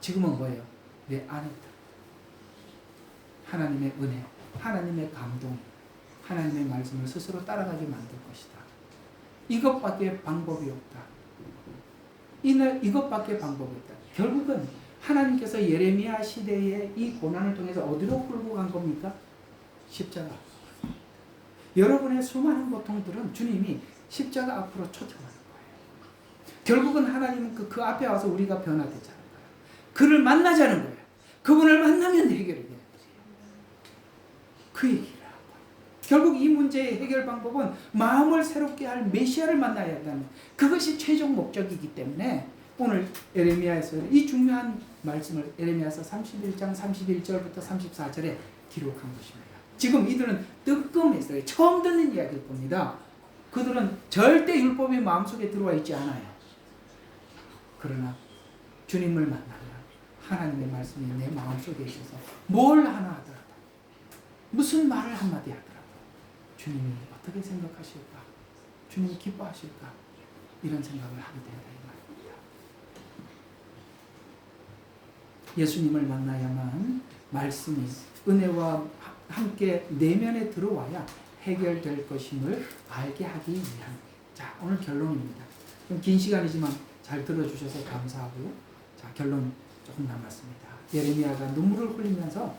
지금은 뭐예요? 내 안에 하나님의 은혜, 하나님의 감동, 하나님의 말씀을 스스로 따라가게 만들 것이다. 이것밖에 방법이 없다. 이것밖에 방법이 없다. 결국은 하나님께서 예레미야 시대에 이 고난을 통해서 어디로 끌고 간 겁니까? 십자가. 여러분의 수많은 고통들은 주님이 십자가 앞으로 초청하는 거예요. 결국은 하나님은 그 앞에 와서 우리가 변화되자는 거예요. 그를 만나자는 거예요. 그분을 만나면 해결이 되는 거예요. 그 얘기를 하고. 결국 이 문제의 해결 방법은 마음을 새롭게 할 메시아를 만나야 한다는 그것이 최종 목적이기 때문에 오늘 예레미야에서 이 중요한 말씀을 예레미야서 31장 31절부터 34절에 기록한 것입니다. 지금 이들은 뜨끔했어요. 처음 듣는 이야기일 겁니다. 그들은 절대 율법이 마음속에 들어와 있지 않아요. 그러나 주님을 만나면 하나님의 말씀이 내 마음속에 있어서 뭘 하나 하더라도 무슨 말을 한마디 하더라도 주님이 어떻게 생각하실까? 주님이 기뻐하실까? 이런 생각을 하게 된다 이 말입니다. 예수님을 만나야만 말씀이 은혜와 함께 내면에 들어와야 해결될 것임을 알게 하기 위한. 자, 오늘 결론입니다. 좀 긴 시간이지만 잘 들어주셔서 감사하고요. 자, 결론 조금 남았습니다. 예레미야가 눈물을 흘리면서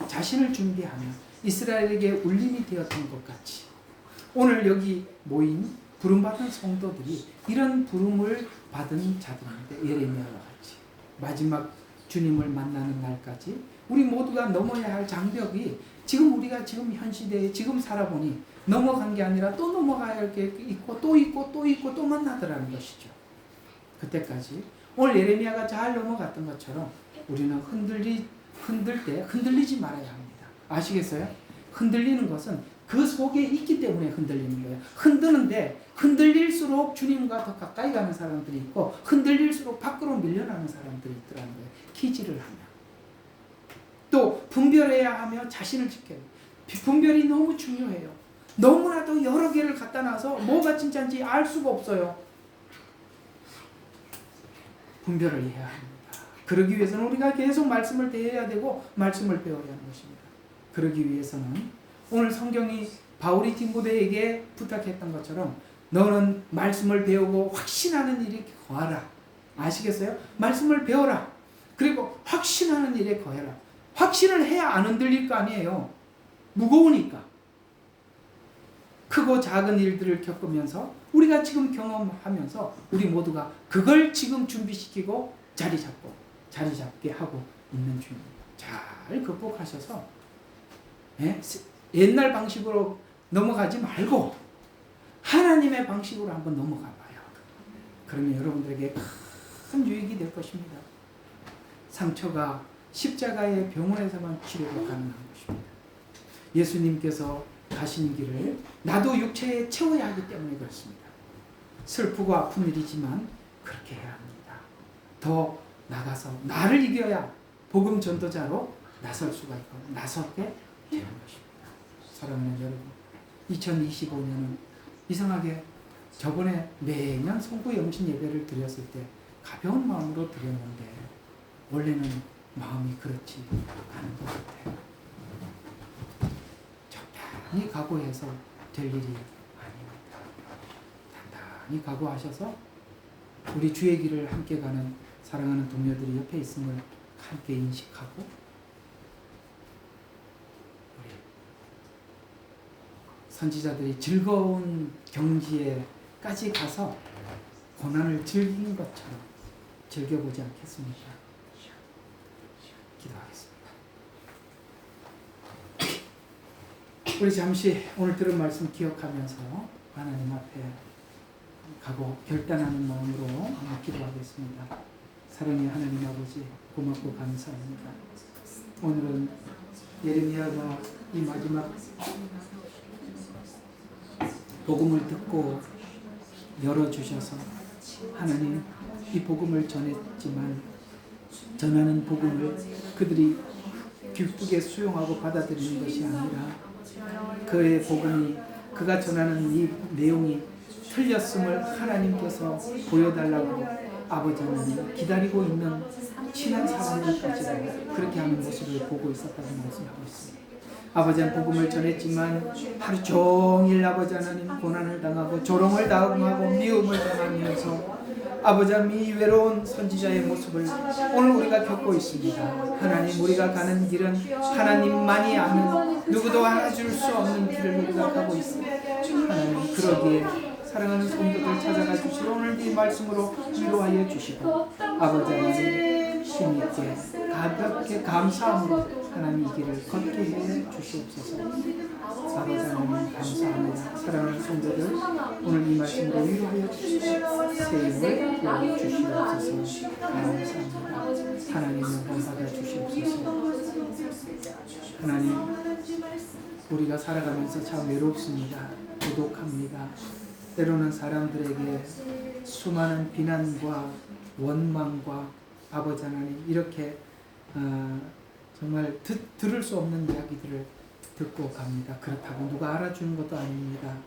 자신을 준비하며 이스라엘에게 울림이 되었던 것 같이 오늘 여기 모인 부름받은 성도들이 이런 부름을 받은 자들인데 예레미야와 같이 마지막 주님을 만나는 날까지 우리 모두가 넘어야 할 장벽이 지금 우리가 지금 현 시대에 지금 살아보니 넘어간 게 아니라 또 넘어가야 할 게 있고 또 있고 또 있고 또 만나더라는 것이죠. 그때까지 오늘 예레미야가 잘 넘어갔던 것처럼 우리는 흔들 때 흔들리지 말아야 합니다. 아시겠어요? 흔들리는 것은 그 속에 있기 때문에 흔들리는 거예요. 흔드는데 흔들릴수록 주님과 더 가까이 가는 사람들이 있고 흔들릴수록 밖으로 밀려나는 사람들이 있더라는 거예요. 키지를 하며. 또 분별해야 하며 자신을 지켜요. 분별이 너무 중요해요. 너무나도 여러 개를 갖다 놔서 뭐가 진짜인지 알 수가 없어요. 분별을 해야 합니다. 그러기 위해서는 우리가 계속 말씀을 대해야 되고 말씀을 배워야 하는 것입니다. 그러기 위해서는 오늘 성경이 바울이 디모데에게 부탁했던 것처럼 너는 말씀을 배우고 확신하는 일에 거하라. 아시겠어요? 말씀을 배워라. 그리고 확신하는 일에 거해라. 확신을 해야 안 흔들릴 거 아니에요. 무거우니까. 크고 작은 일들을 겪으면서 우리가 지금 경험하면서 우리 모두가 그걸 지금 준비시키고 자리 잡게 하고 있는 중입니다. 잘 극복하셔서 옛날 방식으로 넘어가지 말고 하나님의 방식으로 한번 넘어가 봐요. 그러면 여러분들에게 큰 유익이 될 것입니다. 상처가 십자가의 병원에서만 치료가 가능한 것입니다. 예수님께서 가신 길을 나도 육체에 채워야 하기 때문에 그렇습니다. 슬프고 아픈 일이지만 그렇게 해야 합니다. 더 나가서 나를 이겨야 복음 전도자로 나설 수가 있고 나서게 되는 것입니다. 사랑하는 여러분, 2025년은 이상하게 저번에 매년 성부 영신 예배를 드렸을 때 가벼운 마음으로 드렸는데 원래는 마음이 그렇지 않은 것 같아요. 적당히 각오해서 될 일이 아닙니다. 단단히 각오하셔서 우리 주의 길을 함께 가는 사랑하는 동료들이 옆에 있음을 함께 인식하고 우리 선지자들이 즐거운 경지에까지 가서 고난을 즐긴 것처럼 즐겨보지 않겠습니까? 기도하겠습니다. 우리 잠시 오늘 들은 말씀 기억하면서 하나님 앞에 가고 결단하는 마음으로 한번 기도하겠습니다. 사랑의 하나님 아버지, 고맙고 감사합니다. 오늘은 예레미야가 이 마지막 복음을 듣고 열어주셔서 하나님 이 복음을 전했지만 전하는 복음을 그들이 기쁘게 수용하고 받아들이는 것이 아니라 그의 복음이 그가 전하는 이 내용이 틀렸음을 하나님께서 보여달라고 아버지 하나님 기다리고 있는 친한 사람들까지도 그렇게 하는 모습을 보고 있었다고 말씀하고 있습니다. 아버지 하나님 복음을 전했지만 하루 종일 아버지 하나님 고난을 당하고 조롱을 당하고 미움을 당하면서 아버지 하나님 이 외로운 선지자의 모습을 오늘 우리가 겪고 있습니다. 하나님 우리가 가는 길은 하나님만이 아는 누구도 알아줄 수 없는 길을 우리가 가고 있습니다. 하나님 그러기에 사랑하는 성도들 찾아가 주시고 오늘 이 말씀으로 위로하여 주시고 아버지 하나님 힘있게 가볍게 감사함으로 하나님 이 길을 걷게 해 주시옵소서. 아버지 하나님 감사합니다. 사랑하는 성도들 오늘 이 말씀으로 위로하여 주시고 새 힘을 부어 주시옵소서. 감사합니다. 하나님 영광 받아 주시옵소서. 하나님 우리가 살아가면서 참 외롭습니다. 고독합니다. 때로는 사람들에게 수많은 비난과 원망과 아버지 하나님 이렇게 정말 들을 수 없는 이야기들을 듣고 갑니다. 그렇다고 누가 알아주는 것도 아닙니다.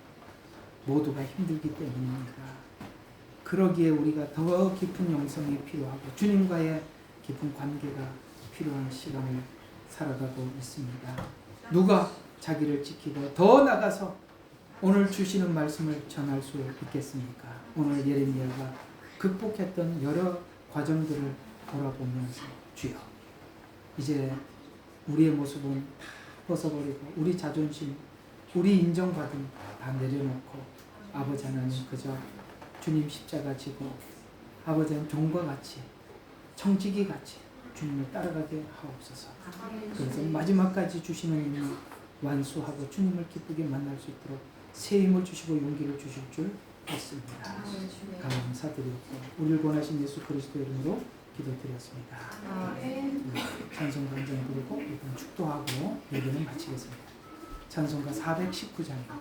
모두가 힘들기 때문입니다. 그러기에 우리가 더 깊은 영성이 필요하고 주님과의 깊은 관계가 필요한 시간을 살아가고 있습니다. 누가 자기를 지키고 더 나가서 오늘 주시는 말씀을 전할 수 있겠습니까? 오늘 예레미야가 극복했던 여러 과정들을 돌아보면서 주여 이제 우리의 모습은 다 벗어버리고 우리 자존심, 우리 인정받음 다 내려놓고 아버지 하나님 그저 주님 십자가 지고 아버지 하나님 종과 같이 청지기 같이 주님을 따라가게 하옵소서. 그래서 마지막까지 주시는 힘을 완수하고 주님을 기쁘게 만날 수 있도록 새 힘을 주시고 용기를 주실 줄 믿습니다. 감사드리고 우리를 권하신 예수 그리스도 이름으로 기도드렸습니다. 찬송가 한 장 부르고 이번 축도하고 예배는 마치겠습니다. 찬송가 419장입니다.